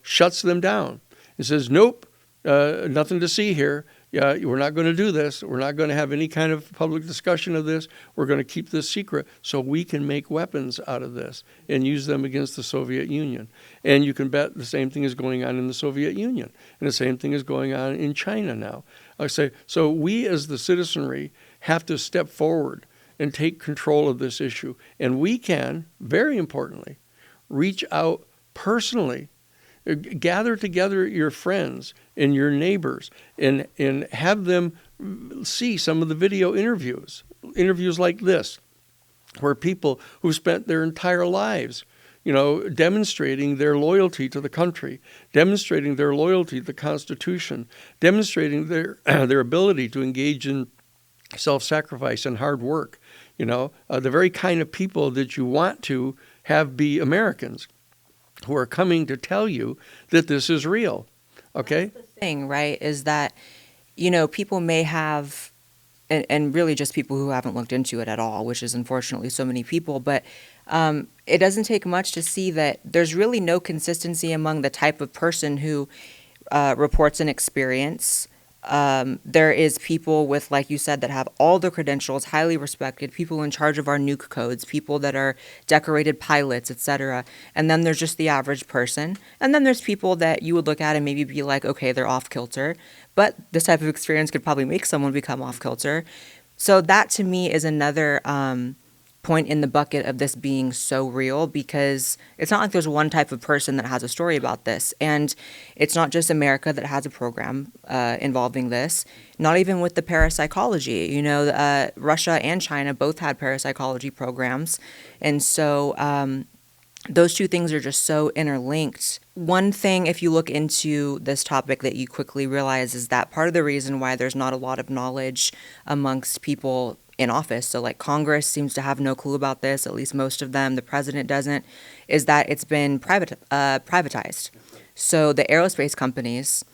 shuts them down. It says, nope, nothing to see here. Yeah, we're not going to do this. We're not going to have any kind of public discussion of this. We're going to keep this secret so we can make weapons out of this and use them against the Soviet Union. And you can bet the same thing is going on in the Soviet Union. And the same thing is going on in China now. I say, so we as the citizenry have to step forward and take control of this issue. And we can, very importantly, reach out personally, gather together your friends and your neighbors and have them see some of the video interviews like this, where people who spent their entire lives demonstrating their loyalty to the country, demonstrating their loyalty to the Constitution, demonstrating their ability to engage in self-sacrifice and hard work, the very kind of people that you want to have be Americans, who are coming to tell you that this is real. Okay? That's the thing, right, is that, people may have, and really just people who haven't looked into it at all, which is unfortunately so many people, but it doesn't take much to see that there's really no consistency among the type of person who reports an experience. There is people with, like you said, that have all the credentials, highly respected, people in charge of our nuke codes, people that are decorated pilots, etc. And then there's just the average person. And then there's people that you would look at and maybe be like, okay, they're off kilter. But this type of experience could probably make someone become off kilter. So that to me is another point in the bucket of this being so real, because it's not like there's one type of person that has a story about this. And it's not just America that has a program involving this, not even with the parapsychology. Russia and China both had parapsychology programs. And so those two things are just so interlinked. One thing, if you look into this topic, that you quickly realize is that part of the reason why there's not a lot of knowledge amongst people in office, so like Congress seems to have no clue about this, at least most of them, the president doesn't, is that it's been privatized. So the aerospace companies,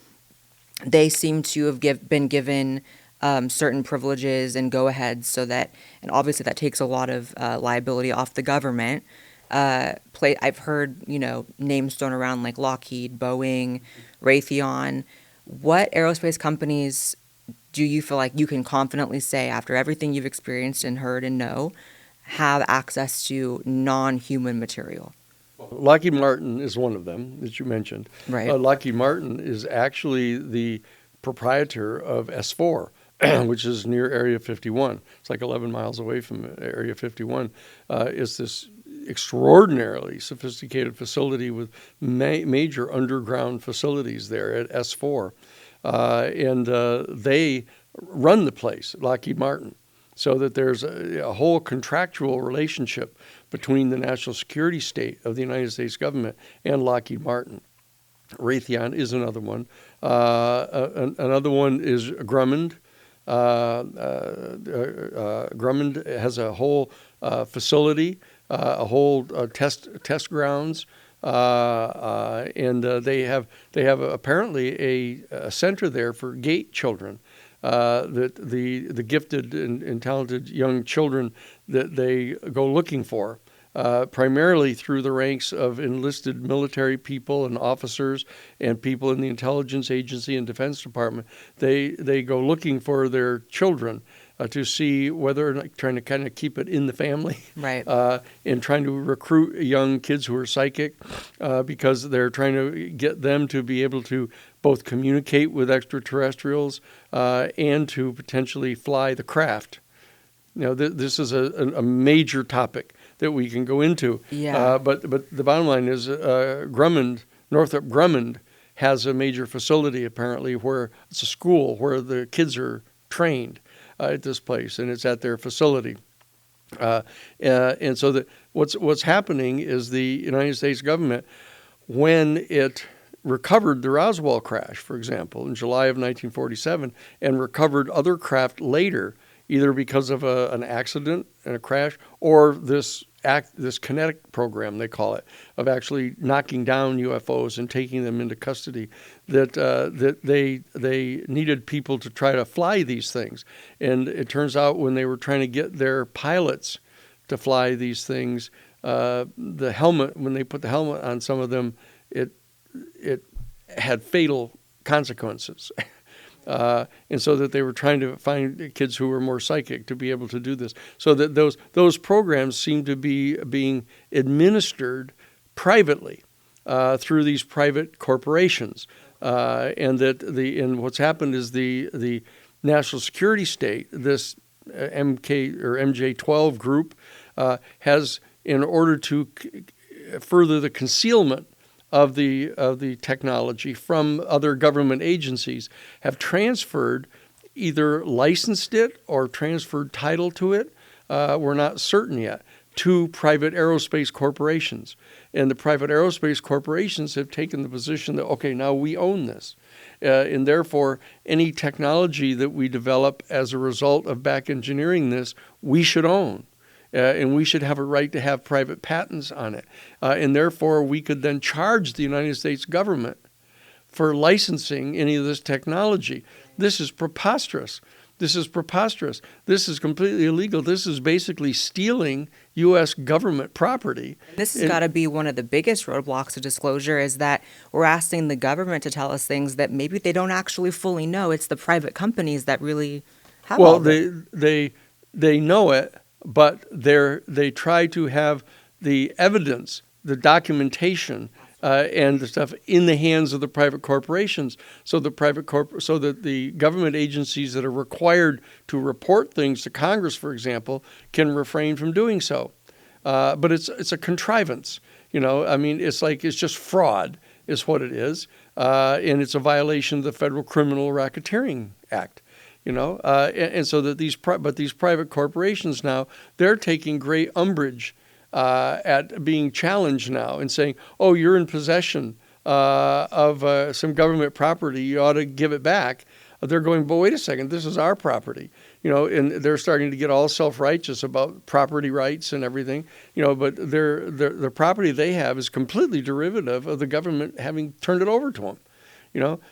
they seem to have been given certain privileges and go-aheads, so that, and obviously that takes a lot of liability off the government. I've heard, names thrown around like Lockheed, Boeing, Raytheon. What aerospace companies do you feel like you can confidently say, after everything you've experienced and heard and know, have access to non-human material? Lockheed Martin is one of them that you mentioned. Right. Lockheed Martin is actually the proprietor of S4, which is near Area 51. It's like 11 miles away from Area 51. It's this extraordinarily sophisticated facility with major underground facilities there at S4. And they run the place, Lockheed Martin, so that there's a whole contractual relationship between the national security state of the United States government and Lockheed Martin. Raytheon is another one. Another one is Grumman. Grumman has a whole facility, a whole test grounds. And they have apparently a center there for gate children, that the gifted and talented young children that they go looking for, primarily through the ranks of enlisted military people and officers and people in the intelligence agency and Defense Department. They go looking for their children. To see whether or not, trying to kind of keep it in the family, right? And trying to recruit young kids who are psychic, because they're trying to get them to be able to both communicate with extraterrestrials and to potentially fly the craft. This is a major topic that we can go into. Yeah. But the bottom line is Northrop Grumman has a major facility apparently where it's a school where the kids are trained. At this place, and it's at their facility, and so what's happening is the United States government, when it recovered the Roswell crash, for example, in July of 1947, and recovered other craft later either because of an accident and a crash, or this kinetic program, they call it, of actually knocking down UFOs and taking them into custody, that they needed people to try to fly these things. And it turns out when they were trying to get their pilots to fly these things, the helmet, when they put the helmet on some of them, it had fatal consequences. And so that they were trying to find kids who were more psychic to be able to do this. So that those programs seem to be being administered privately through these private corporations. And what's happened is the national security state, this MK or MJ12 group, has, in order to further the concealment of the technology from other government agencies, have transferred, either licensed it or transferred title to it, we're not certain yet, to private aerospace corporations. And the private aerospace corporations have taken the position that, okay, now we own this. And therefore, any technology that we develop as a result of back engineering this, we should own. And we should have a right to have private patents on it. And therefore, we could then charge the United States government for licensing any of this technology. This is preposterous. This is preposterous. This is completely illegal. This is basically stealing U.S. government property. This has got to be one of the biggest roadblocks to disclosure, is that we're asking the government to tell us things that maybe they don't actually fully know. It's the private companies that really have all this. Well, they know it, but they try to have the evidence, the documentation, and the stuff in the hands of the private corporations, so that the government agencies that are required to report things to Congress, for example, can refrain from doing so. But it's a contrivance, I mean, it's just fraud is what it is, and it's a violation of the Federal Criminal Racketeering Act. And so that these private corporations now, they're taking great umbrage at being challenged now and saying, oh, you're in possession of some government property, you ought to give it back. They're going, but wait a second, this is our property, and they're starting to get all self-righteous about property rights and everything, but the property they have is completely derivative of the government having turned it over to them.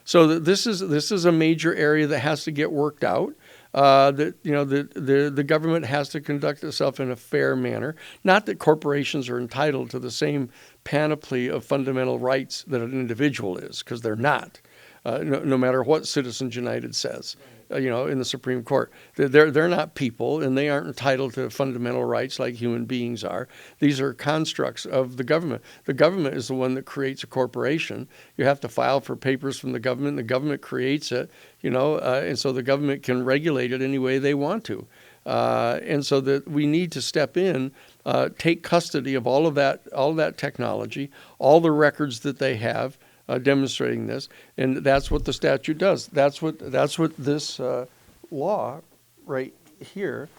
So this is a major area that has to get worked out. The government has to conduct itself in a fair manner. Not that corporations are entitled to the same panoply of fundamental rights that an individual is, because they're not. No matter what Citizens United says, in the Supreme Court, they're not people, and they aren't entitled to fundamental rights like human beings are. These are constructs of the government. The government is the one that creates a corporation. You have to file for papers from the government. The government creates it, and so the government can regulate it any way they want to. And so that we need to step in, take custody of all of that technology, all the records that they have. Demonstrating this, and that's what the statute does. That's what this law right here.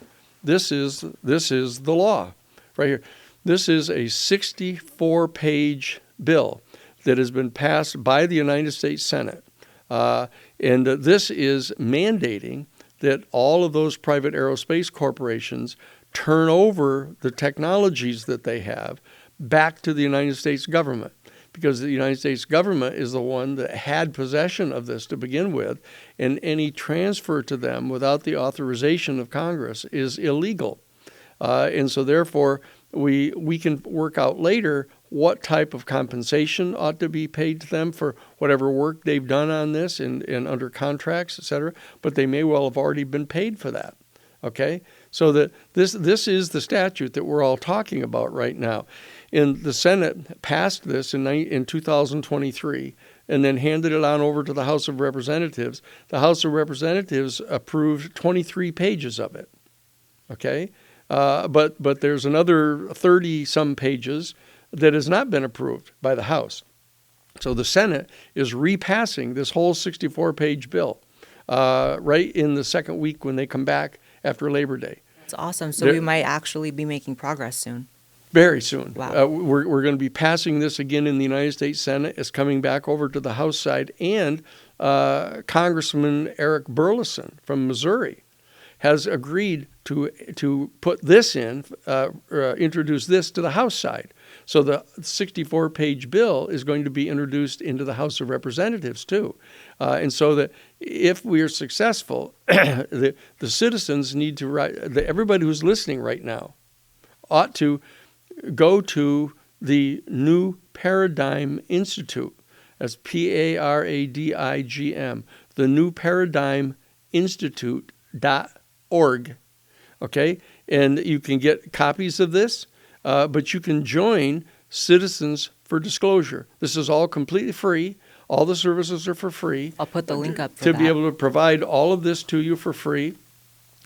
This is the law right here. This is a 64-page bill that has been passed by the United States Senate, and this is mandating that all of those private aerospace corporations turn over the technologies that they have back to the United States government. Because the United States government is the one that had possession of this to begin with, and any transfer to them without the authorization of Congress is illegal. And so therefore, we can work out later what type of compensation ought to be paid to them for whatever work they've done on this and under contracts, et cetera, but they may well have already been paid for that. Okay? So that this is the statute that we're all talking about right now. And the Senate passed this in 2023 and then handed it on over to the House of Representatives. The House of Representatives approved 23 pages of it. Okay? But there's another 30-some pages that has not been approved by the House. So the Senate is repassing this whole 64-page bill right in the second week when they come back after Labor Day. That's awesome. So we might actually be making progress soon. Very soon. Wow. We're going to be passing this again in the United States Senate. It's coming back over to the House side. And Congressman Eric Burleson from Missouri has agreed to put this in, introduce this to the House side. So the 64-page bill is going to be introduced into the House of Representatives too. And so that if we are successful, the citizens need to everybody who's listening right now ought to go to the New Paradigm Institute. That's PARADIGM, the New Paradigm Institute.org. Okay? And you can get copies of this, but you can join Citizens for Disclosure. This is all completely free. All the services are for free. I'll put the link up for to that. be able to provide all of this to you for free.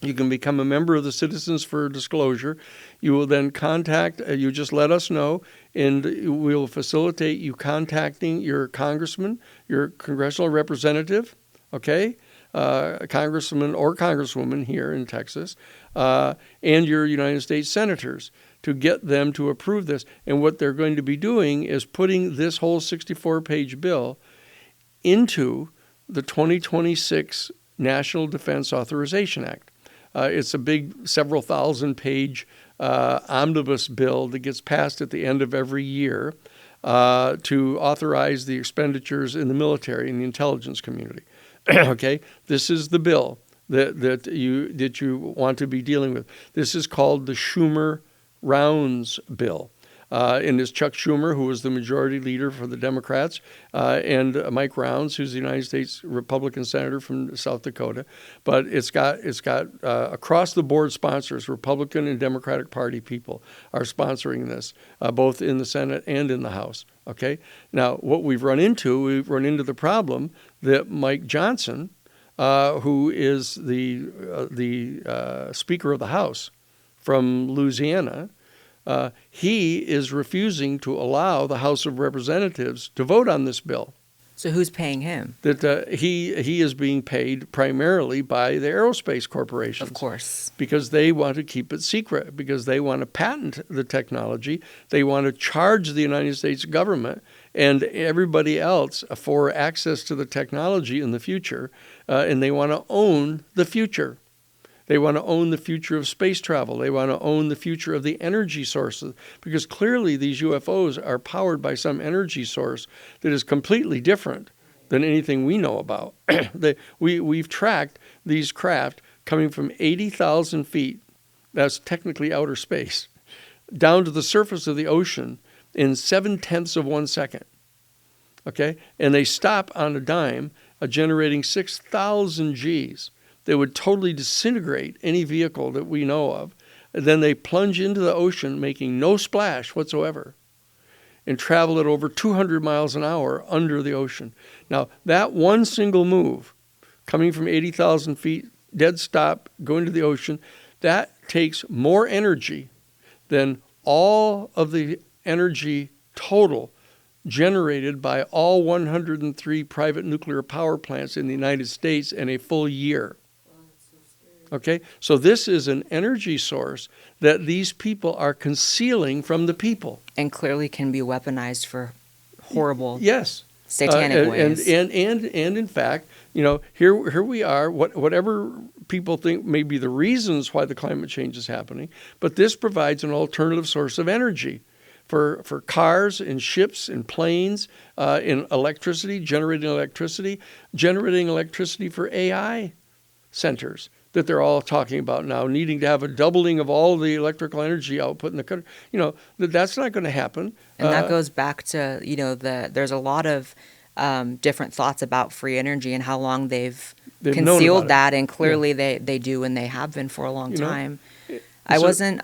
You can become a member of the Citizens for Disclosure. You will then contact, you just let us know, and we'll facilitate you contacting your congressman, your congressional representative, okay, congressman or congresswoman here in Texas, and your United States senators to get them to approve this. And what they're going to be doing is putting this whole 64-page bill into the 2026 National Defense Authorization Act. It's a big several thousand-page omnibus bill that gets passed at the end of every year to authorize the expenditures in the military and the intelligence community. Okay, this is the bill that you want to be dealing with. This is called the Schumer-Rounds bill. And it's Chuck Schumer, who was the majority leader for the Democrats, and Mike Rounds, who's the United States Republican senator from South Dakota. But it's got across the board sponsors. Republican and Democratic Party people are sponsoring this, both in the Senate and in the House. Okay. Now, what we've run into the problem that Mike Johnson, who is the Speaker of the House from Louisiana, he is refusing to allow the House of Representatives to vote on this bill. So who's paying him? That he is being paid primarily by the aerospace corporations. Of course. Because they want to keep it secret, because they want to patent the technology. They want to charge the United States government and everybody else for access to the technology in the future, and they want to own the future. They want to own the future of space travel. They want to own the future of the energy sources, because clearly these UFOs are powered by some energy source that is completely different than anything we know about. We've tracked these craft coming from 80,000 feet, that's technically outer space, down to the surface of the ocean in 0.7 of 1 second. Okay? And they stop on a dime, generating 6,000 Gs. They would totally disintegrate any vehicle that we know of. And then they plunge into the ocean, making no splash whatsoever, and travel at over 200 miles an hour under the ocean. Now, that one single move, coming from 80,000 feet, dead stop, going to the ocean, that takes more energy than all of the energy total generated by all 103 private nuclear power plants in the United States in a full year. Okay, so this is an energy source that these people are concealing from the people, and clearly can be weaponized for horrible, yes, satanic ways. And in fact, you know, here we are. Whatever people think may be the reasons why the climate change is happening, but this provides an alternative source of energy for cars and ships and planes, in electricity, generating electricity for AI centers that they're all talking about now, needing to have a doubling of all the electrical energy output in the country. You know, that's not going to happen. And that goes back to, you know, there's a lot of different thoughts about free energy and how long they've concealed that. And clearly they do, and they have been for a long time. I wasn't,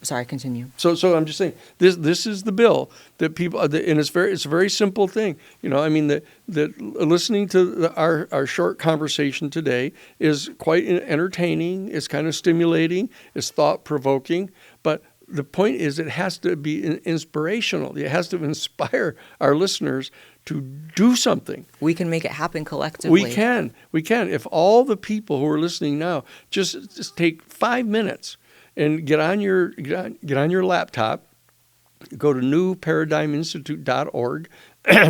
sorry, continue. So I'm just saying, this is the bill that people, and it's a very simple thing. You know, I mean, that listening to our short conversation today is quite entertaining. It's kind of stimulating. It's thought-provoking. But the point is, it has to be inspirational. It has to inspire our listeners to do something. We can make it happen collectively. We can. If all the people who are listening now just take 5 minutes and get on your laptop, go to newparadigminstitute.org.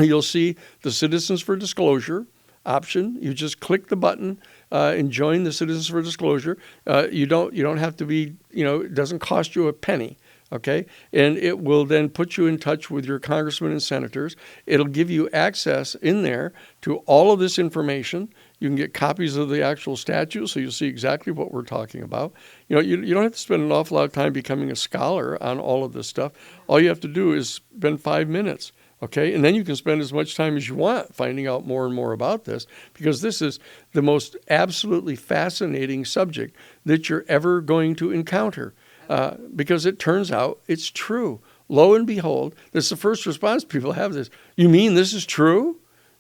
You'll see the Citizens for Disclosure option. You just click the button, and join the Citizens for Disclosure. You don't have to be, it doesn't cost you a penny. Okay, and it will then put you in touch with your congressmen and senators. It'll give you access in there to all of this information. You can get copies of the actual statute, so you'll see exactly what we're talking about. You don't have to spend an awful lot of time becoming a scholar on all of this stuff. All you have to do is spend 5 minutes. Okay, and then you can spend as much time as you want finding out more and more about this, because this is the most absolutely fascinating subject that you're ever going to encounter. Because it turns out it's true. Lo and behold, this is the first response people have this. You mean this is true?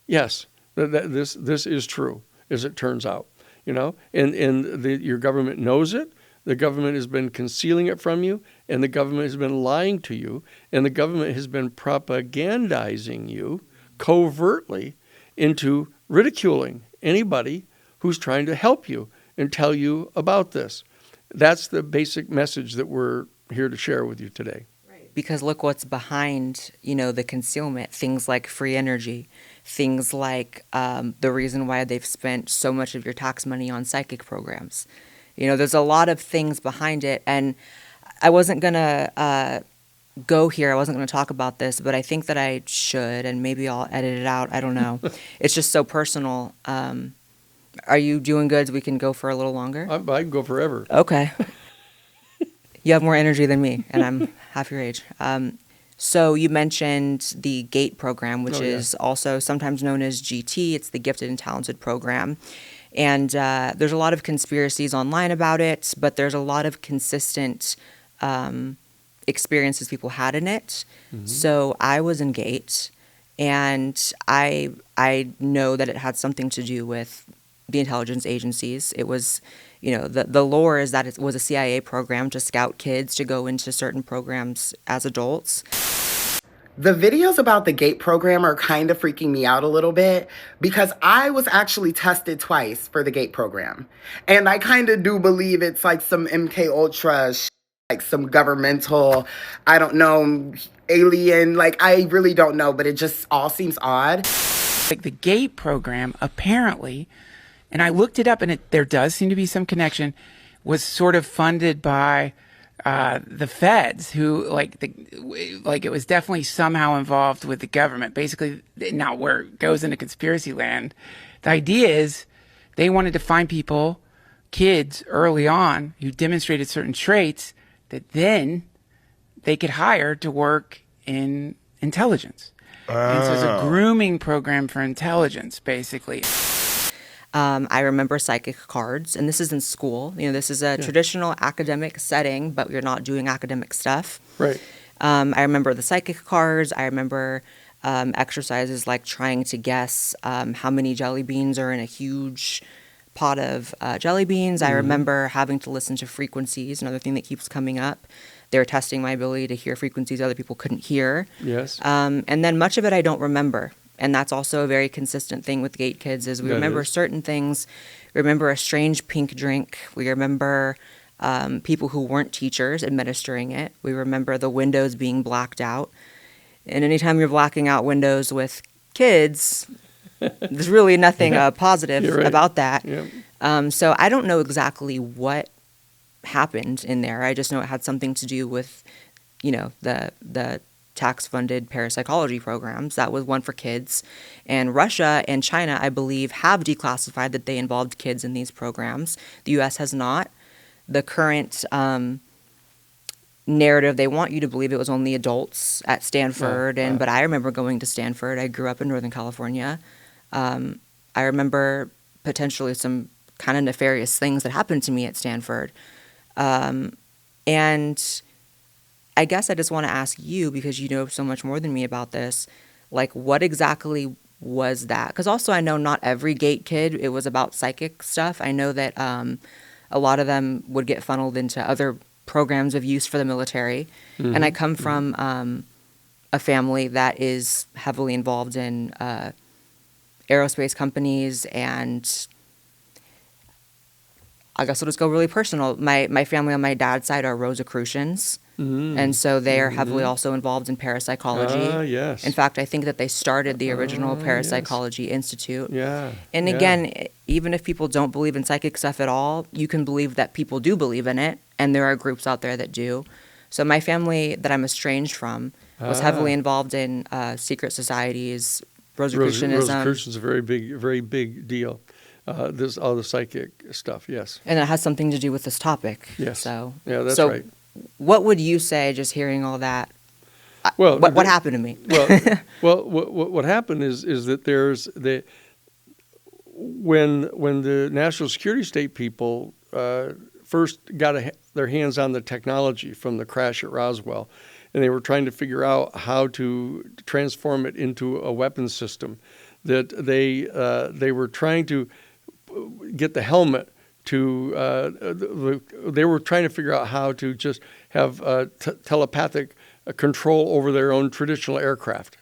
Yes, this is true, as it turns out. And your government knows it. The government has been concealing it from you, and the government has been lying to you, and the government has been propagandizing you covertly into ridiculing anybody who's trying to help you and tell you about this. That's the basic message that we're here to share with you today. Right. Because look what's behind, the concealment. Things like free energy, things like the reason why they've spent so much of your tax money on psychic programs. There's a lot of things behind it. And I wasn't going to go here. I wasn't going to talk about this, but I think that I should, and maybe I'll edit it out. I don't know. It's just so personal. Are you doing good? We can go for a little longer? I can go forever. Okay. You have more energy than me, and I'm half your age. So you mentioned the GATE program, which is also sometimes known as GT. It's the Gifted and Talented Program. And there's a lot of conspiracies online about it, but there's a lot of consistent experiences people had in it. Mm-hmm. So I was in GATE, and I know that it had something to do with the intelligence agencies. It was, the lore is that it was a CIA program to scout kids to go into certain programs as adults. The videos about the GATE program are kind of freaking me out a little bit, because I was actually tested twice for the GATE program. And I kind of do believe it's like some MK Ultra, like some governmental, I don't know, alien, I really don't know, but it just all seems odd. Like the GATE program, apparently, and I looked it up, and there does seem to be some connection, was sort of funded by the feds, who it was definitely somehow involved with the government. Basically, now where it goes into conspiracy land, the idea is they wanted to find kids early on who demonstrated certain traits that then they could hire to work in intelligence. And so it's a grooming program for intelligence, basically. I remember psychic cards, and this is in school. This is a traditional academic setting, but you're not doing academic stuff. Right. I remember the psychic cards. I remember exercises like trying to guess how many jelly beans are in a huge pot of jelly beans. Mm-hmm. I remember having to listen to frequencies, another thing that keeps coming up. They were testing my ability to hear frequencies other people couldn't hear. Yes. And then much of it I don't remember. And that's also a very consistent thing with GATE kids is we remember certain things. We remember a strange pink drink. We remember people who weren't teachers administering it. We remember the windows being blacked out. And anytime you're blacking out windows with kids, there's really nothing positive about that. Yeah. So I don't know exactly what happened in there. I just know it had something to do with, the tax-funded parapsychology programs. That was one for kids. And Russia and China, I believe, have declassified that they involved kids in these programs. The U.S. has not. The current narrative, they want you to believe it was only adults at Stanford. But I remember going to Stanford. I grew up in Northern California. I remember potentially some kind of nefarious things that happened to me at Stanford. And I guess I just want to ask you, because you know so much more than me about this, what exactly was that? Because also I know not every GATE kid, it was about psychic stuff. I know that a lot of them would get funneled into other programs of use for the military. Mm-hmm. And I come from a family that is heavily involved in aerospace companies, and I guess I'll just go really personal. My family on my dad's side are Rosicrucians. Mm-hmm. And so they are heavily also involved in parapsychology. Yes. In fact, I think that they started the original Parapsychology Institute. Yeah. And again, even if people don't believe in psychic stuff at all, you can believe that people do believe in it, and there are groups out there that do. So my family that I'm estranged from was heavily involved in secret societies, Rosicrucianism. Rosicrucian's a very big deal. This all the psychic stuff, yes. And it has something to do with this topic. Yes. So yeah, that's right. What would you say, just hearing all that? Well, what happened to me? What happened is that there's when the national security state people first got their hands on the technology from the crash at Roswell, and they were trying to figure out how to transform it into a weapons system, that they were trying to get the helmet to they were trying to figure out how to just have telepathic control over their own traditional aircraft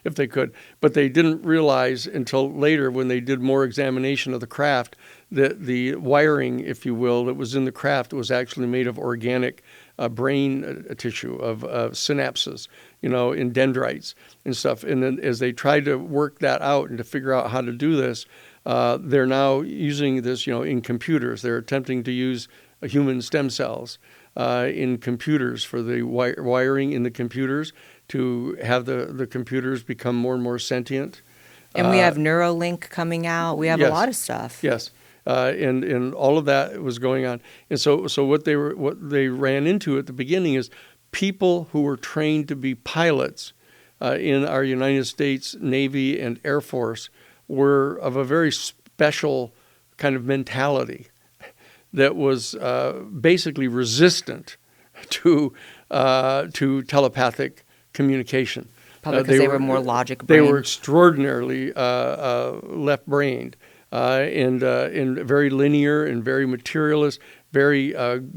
if they could. But they didn't realize until later, when they did more examination of the craft, that the wiring, if you will, that was in the craft was actually made of organic brain tissue, of synapses, in dendrites and stuff. And then as they tried to work that out and to figure out how to do this, they're now using this, in computers. They're attempting to use human stem cells in computers for the wiring in the computers to have the computers become more and more sentient. And we have Neuralink coming out. We have a lot of stuff. Yes. And all of that was going on. And so what they ran into at the beginning is people who were trained to be pilots in our United States Navy and Air Force were of a very special kind of mentality that was basically resistant to telepathic communication. Probably because they were more logic-brained. They were extraordinarily left-brained and very linear and very materialist, very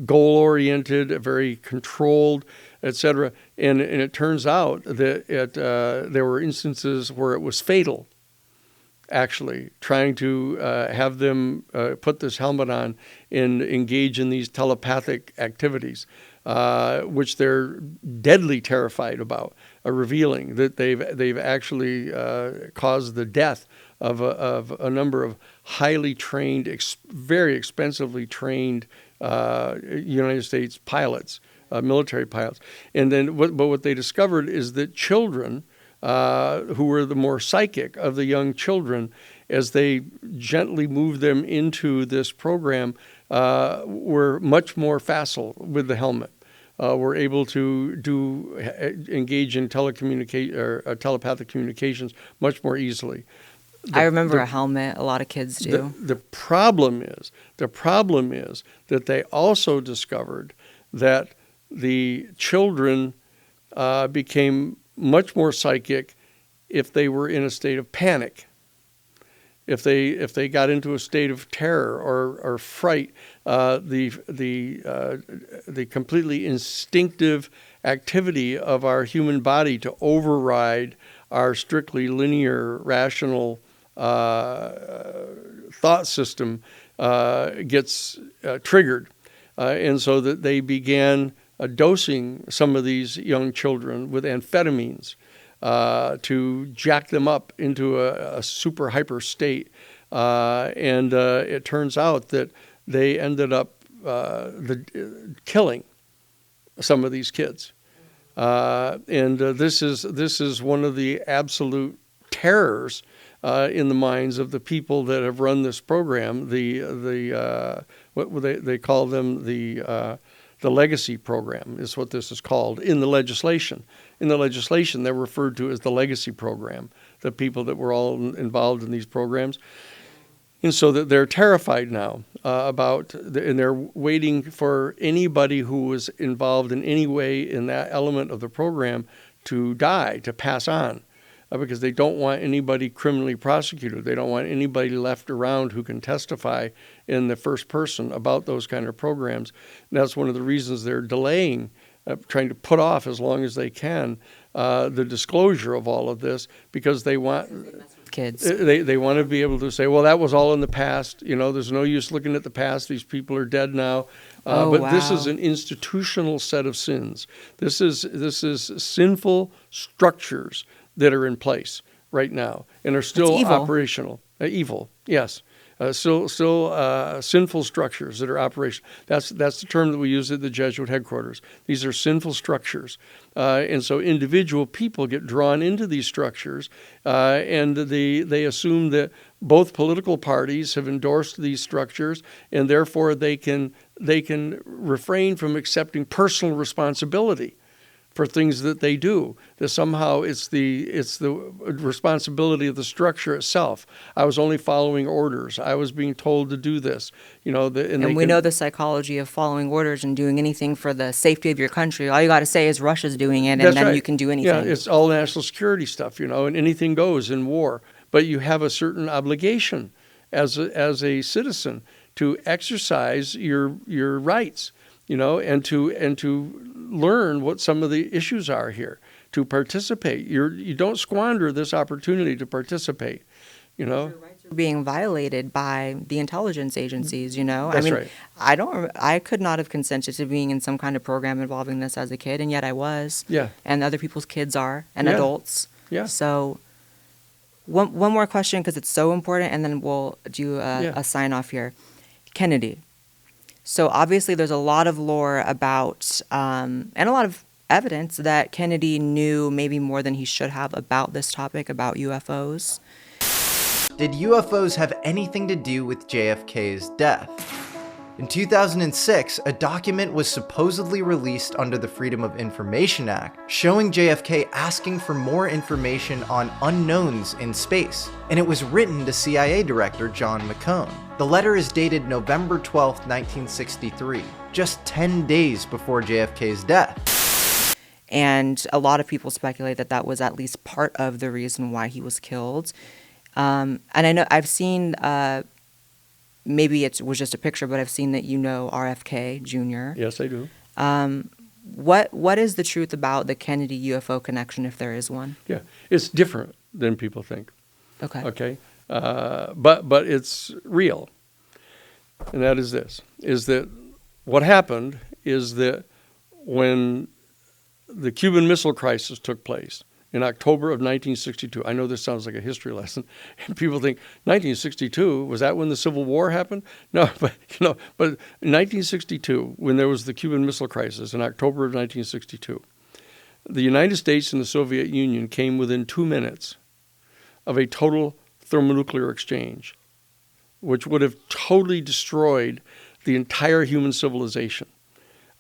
goal-oriented, very controlled, etc. And it turns out that there were instances where it was fatal, actually, trying to have them put this helmet on and engage in these telepathic activities, which they're deadly terrified about, revealing that they've actually caused the death of a number of highly trained, very expensively trained United States pilots, military pilots. And then what they discovered is that children, who were the more psychic of the young children, as they gently moved them into this program, were much more facile with the helmet. Were able to engage in telepathic communications much more easily. I remember a helmet. A lot of kids do. The problem is that they also discovered that the children became much more psychic if they were in a state of panic. If they got into a state of terror or fright, the completely instinctive activity of our human body to override our strictly linear, rational thought system gets triggered, and so that they began dosing some of these young children with amphetamines to jack them up into a super hyper state. And it turns out that they ended up killing some of these kids. And this is one of the absolute terrors in the minds of the people that have run this program. What they call them, the legacy program is what this is called in the legislation. In the legislation, they're referred to as the legacy program, the people that were all involved in these programs. And so that they're terrified now and they're waiting for anybody who was involved in any way in that element of the program to die, to pass on, because they don't want anybody criminally prosecuted. They don't want anybody left around who can testify in the first person about those kind of programs. And that's one of the reasons they're delaying, trying to put off as long as they can the disclosure of all of this, because they want... kids. They want to be able to say, well, that was all in the past. There's no use looking at the past. These people are dead now. But this is an institutional set of sins. This is sinful structures that are in place right now and are still operational. Evil, yes. Still sinful structures that are operational. That's the term that we use at the Jesuit headquarters. These are sinful structures. And so individual people get drawn into these structures, and they assume that both political parties have endorsed these structures, and therefore they can refrain from accepting personal responsibility for things that they do. That somehow it's the responsibility of the structure itself. I was only following orders. I was being told to do this. And we know the psychology of following orders and doing anything for the safety of your country. All you got to say is Russia's doing it, and then right. You can do anything. Yeah, it's all national security stuff, and anything goes in war. But you have a certain obligation as a citizen to exercise your rights. And to learn what some of the issues are here, to participate. You don't squander this opportunity to participate. Your rights are being violated by the intelligence agencies. That's right. I could not have consented to being in some kind of program involving this as a kid, and yet I was. Yeah. And other people's kids are, and adults. Yeah. So, one more question because it's so important, and then we'll do a sign off here. Kennedy. So obviously there's a lot of lore about, and a lot of evidence that Kennedy knew maybe more than he should have about this topic, about UFOs. Did UFOs have anything to do with JFK's death? In 2006, a document was supposedly released under the Freedom of Information Act, showing JFK asking for more information on unknowns in space, and it was written to CIA Director John McCone. The letter is dated November 12, 1963, just 10 days before JFK's death. And a lot of people speculate that that was at least part of the reason why he was killed. And I know I've seen... maybe it was just a picture, but I've seen that RFK Jr. Yes, I do. What is the truth about the Kennedy UFO connection, if there is one? Yeah, it's different than people think. Okay. Okay, but it's real, and that is this: is that what happened is that when the Cuban Missile Crisis took place in October of 1962. I know this sounds like a history lesson, and people think 1962 was that when the Civil War happened? No, but in 1962, when there was the Cuban Missile Crisis in October of 1962, the United States and the Soviet Union came within 2 minutes of a total thermonuclear exchange, which would have totally destroyed the entire human civilization.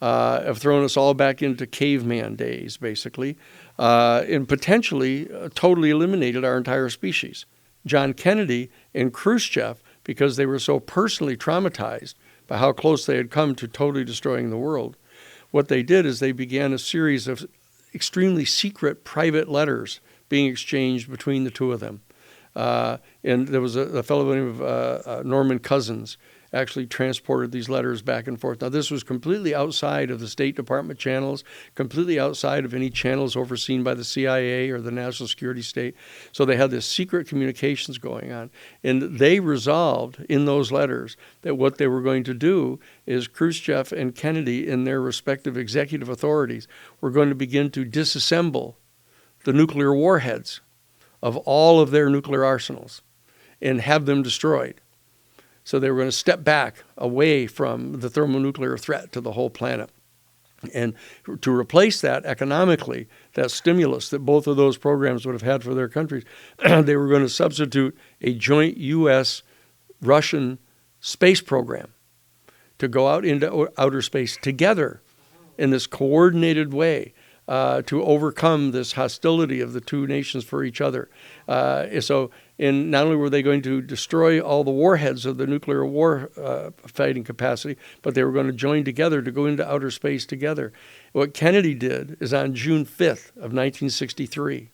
Have thrown us all back into caveman days, basically, and potentially totally eliminated our entire species. John Kennedy and Khrushchev, because they were so personally traumatized by how close they had come to totally destroying the world, what they did is they began a series of extremely secret private letters being exchanged between the two of them. And there was a fellow by the name of Norman Cousins actually transported these letters back and forth. Now, this was completely outside of the State Department channels, completely outside of any channels overseen by the CIA or the National Security State. So they had this secret communications going on. And they resolved in those letters that what they were going to do is Khrushchev and Kennedy, in their respective executive authorities, were going to begin to disassemble the nuclear warheads of all of their nuclear arsenals and have them destroyed. So they were going to step back away from the thermonuclear threat to the whole planet. And to replace that economically, that stimulus that both of those programs would have had for their countries, they were going to substitute a joint U.S.-Russian space program to go out into outer space together in this coordinated way to overcome this hostility of the two nations for each other. And not only were they going to destroy all the warheads of the nuclear war fighting capacity, but they were going to join together to go into outer space together. What Kennedy did is on June 5th of 1963,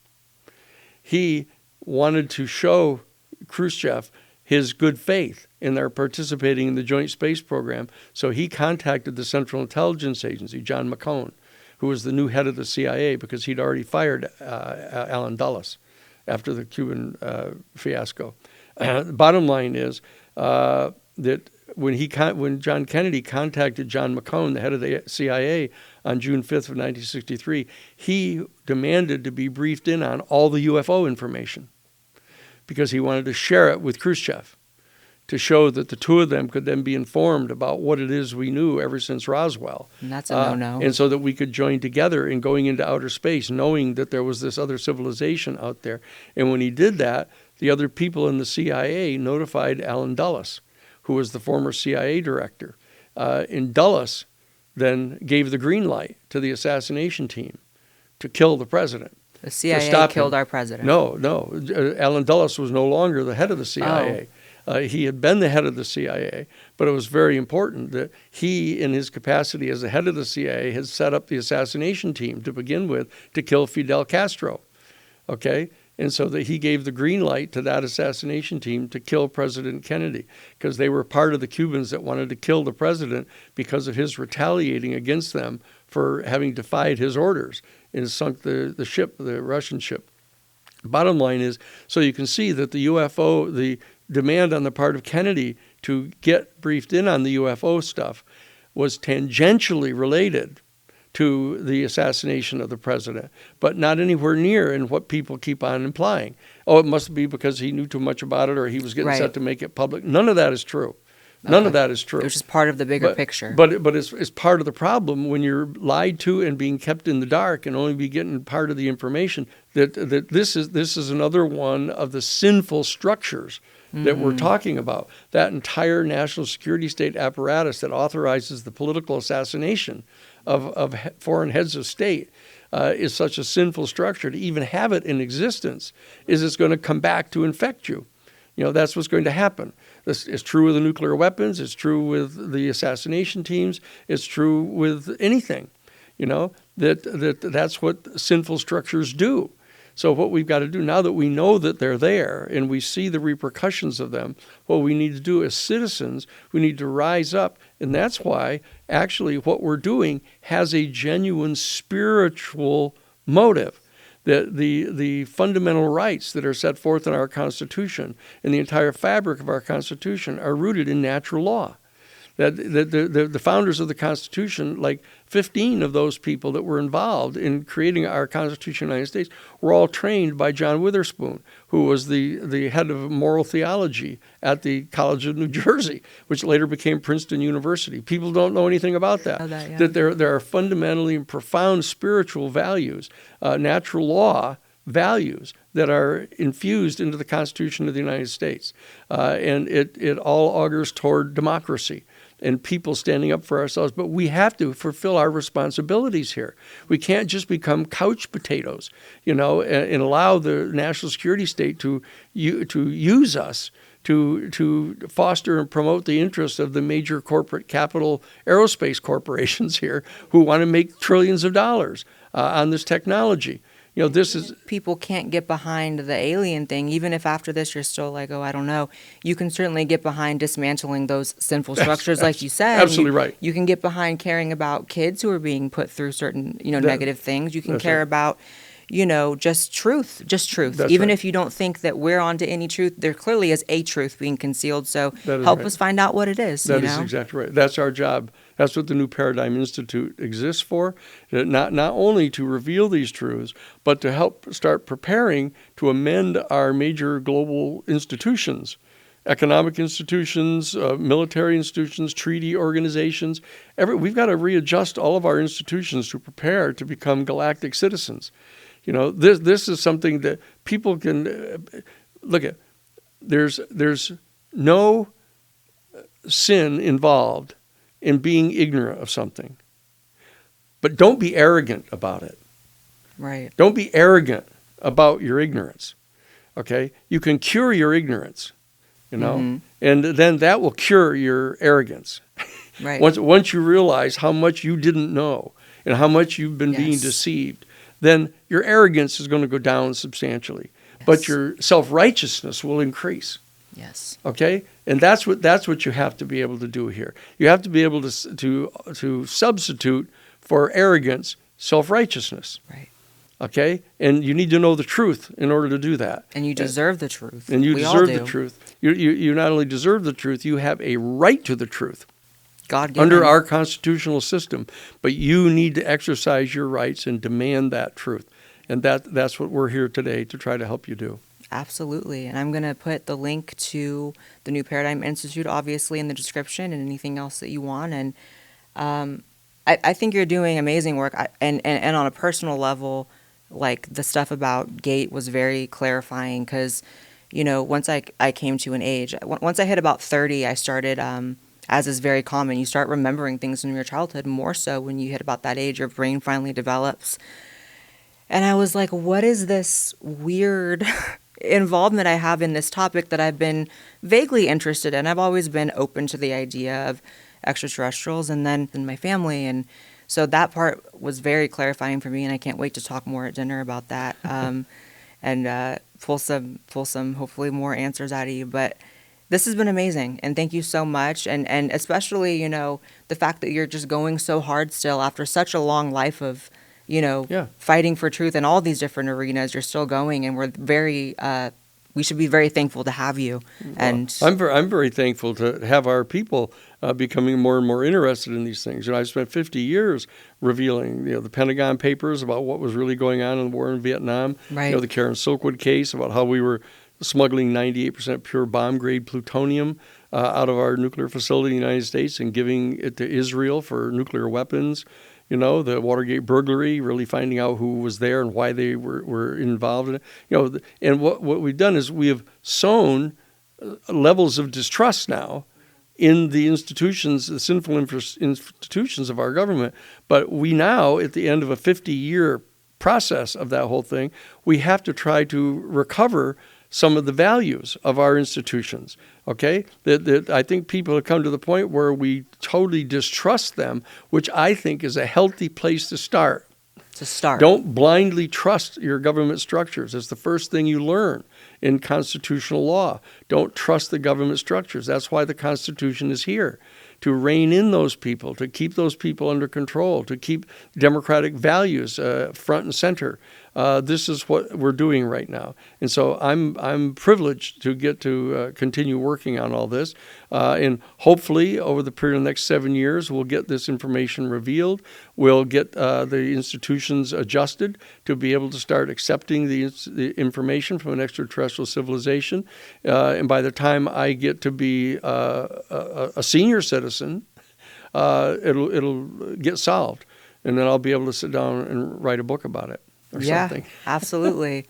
he wanted to show Khrushchev his good faith in their participating in the joint space program. So he contacted the Central Intelligence Agency, John McCone, who was the new head of the CIA because he'd already fired Allen Dulles after the Cuban fiasco. The bottom line is that when John Kennedy contacted John McCone, the head of the CIA, on June 5th of 1963, he demanded to be briefed in on all the UFO information because he wanted to share it with Khrushchev to show that the two of them could then be informed about what it is we knew ever since Roswell. And that's a no-no. And so that we could join together in going into outer space, knowing that there was this other civilization out there. And when he did that, the other people in the CIA notified Allen Dulles, who was the former CIA director. And Dulles then gave the green light to the assassination team to kill the president. The CIA killed our president. No. Allen Dulles was no longer the head of the CIA. Oh. He had been the head of the CIA, but it was very important that he, in his capacity as the head of the CIA, had set up the assassination team to begin with to kill Fidel Castro. Okay? And so that he gave the green light to that assassination team to kill President Kennedy, because they were part of the Cubans that wanted to kill the president because of his retaliating against them for having defied his orders and sunk the ship, the Russian ship. Bottom line is, so you can see that the UFO, the demand on the part of Kennedy to get briefed in on the UFO stuff was tangentially related to the assassination of the president, but not anywhere near in what people keep on implying. Oh, it must be because he knew too much about it or he was getting set to make it public. None of that is true. None of that is true. It was just part of the bigger picture. But it's part of the problem when you're lied to and being kept in the dark and only be getting part of the information, that this is another one of the sinful structures that we're talking about. That entire national security state apparatus that authorizes the political assassination of foreign heads of state is such a sinful structure. To even have it in existence is it's going to come back to infect you. You know, that's what's going to happen. This is true with the nuclear weapons. It's true with the assassination teams. It's true with anything. You know, that's what sinful structures do. So what we've got to do now that we know that they're there and we see the repercussions of them, what we need to do as citizens, we need to rise up. And that's why actually what we're doing has a genuine spiritual motive. The fundamental rights that are set forth in our Constitution and the entire fabric of our Constitution are rooted in natural law. That the founders of the Constitution, like 15 of those people that were involved in creating our Constitution of the United States, were all trained by John Witherspoon, who was the head of moral theology at the College of New Jersey, which later became Princeton University. People don't know anything about that. That there are fundamentally and profound spiritual values, natural law values that are infused into the Constitution of the United States. And it all augurs toward democracy and people standing up for ourselves. But we have to fulfill our responsibilities here. We can't just become couch potatoes, you know, and allow the national security state to use us to foster and promote the interests of the major corporate capital aerospace corporations here who want to make trillions of dollars on this technology. You know, this is... People can't get behind the alien thing, even if after this you're still like, oh, I don't know. You can certainly get behind dismantling those sinful structures, like you said. Absolutely right. You can get behind caring about kids who are being put through certain, negative things. You can care about, just truth. That's even right. if you don't think that we're onto any truth, there clearly is a truth being concealed. So That is help right. us find out what it is. That is exactly right. That's our job. That's what the New Paradigm Institute exists for, not only to reveal these truths, but to help start preparing to amend our major global institutions, economic institutions, military institutions, treaty organizations. We've got to readjust all of our institutions to prepare to become galactic citizens. You know, this is something that people can look at. There's no sin involved in being ignorant of something. But don't be arrogant about it. Right. Don't be arrogant about your ignorance. Okay? You can cure your ignorance, and then that will cure your arrogance. Right. Once you realize how much you didn't know and how much you've been being deceived, then your arrogance is going to go down substantially. Yes. But your self-righteousness will increase. Yes. Okay, and that's what you have to be able to do here. You have to be able to substitute for arrogance self-righteousness. Right. Okay? And you need to know the truth in order to do that. And you deserve the truth. And you We all deserve do. the truth. You not only deserve the truth, you have a right to the truth. God-given. Under our constitutional system. But you need to exercise your rights and demand that truth. And that's what we're here today to try to help you do. Absolutely. And I'm going to put the link to the New Paradigm Institute, obviously, in the description, and anything else that you want. And I think you're doing amazing work. And on a personal level, like the stuff about GATE was very clarifying because, you know, once I came to an age, once I hit about 30, I started, as is very common, you start remembering things from your childhood more so when you hit about that age, your brain finally develops. And I was like, what is this weird involvement I have in this topic that I've been vaguely interested in? I've always been open to the idea of extraterrestrials and then in my family. And so that part was very clarifying for me. And I can't wait to talk more at dinner about that and pull some, hopefully more answers out of you. But this has been amazing. And thank you so much. And especially, you know, the fact that you're just going so hard still after such a long life of, you know, fighting for truth in all these different arenas. You're still going, and we're very, we should be very thankful to have you. And well, I'm very thankful to have our people becoming more and more interested in these things. You know, I've spent 50 years revealing, you know, the Pentagon Papers about what was really going on in the war in Vietnam. Right. You know, the Karen Silkwood case about how we were smuggling 98% pure bomb-grade plutonium out of our nuclear facility in the United States and giving it to Israel for nuclear weapons. You know, the Watergate burglary, really finding out who was there and why they were involved in it. You know, and what we've done is we have sown levels of distrust now in the institutions, the sinful institutions of our government. But we now, at the end of a 50-year process of that whole thing, we have to try to recover some of the values of our institutions, okay? That I think people have come to the point where we totally distrust them, which I think is a healthy place to start. Don't blindly trust your government structures. It's the first thing you learn in constitutional law. Don't trust the government structures. That's why the Constitution is here, to rein in those people, to keep those people under control, to keep democratic values front and center. This is what we're doing right now. And so I'm privileged to get to continue working on all this. And hopefully over the period of the next 7 years, we'll get this information revealed. We'll get the institutions adjusted to be able to start accepting the information from an extraterrestrial civilization. And by the time I get to be a senior citizen, it'll get solved. And then I'll be able to sit down and write a book about it. Or something. Absolutely.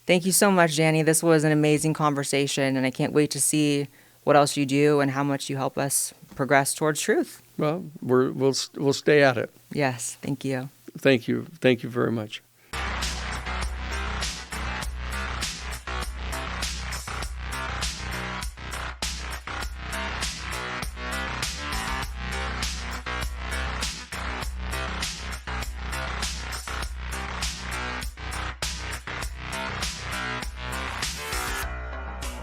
Thank you so much, Danny. This was an amazing conversation, and I can't wait to see what else you do and how much you help us progress towards truth. Well, we'll stay at it. Yes, thank you. Thank you. Thank you very much.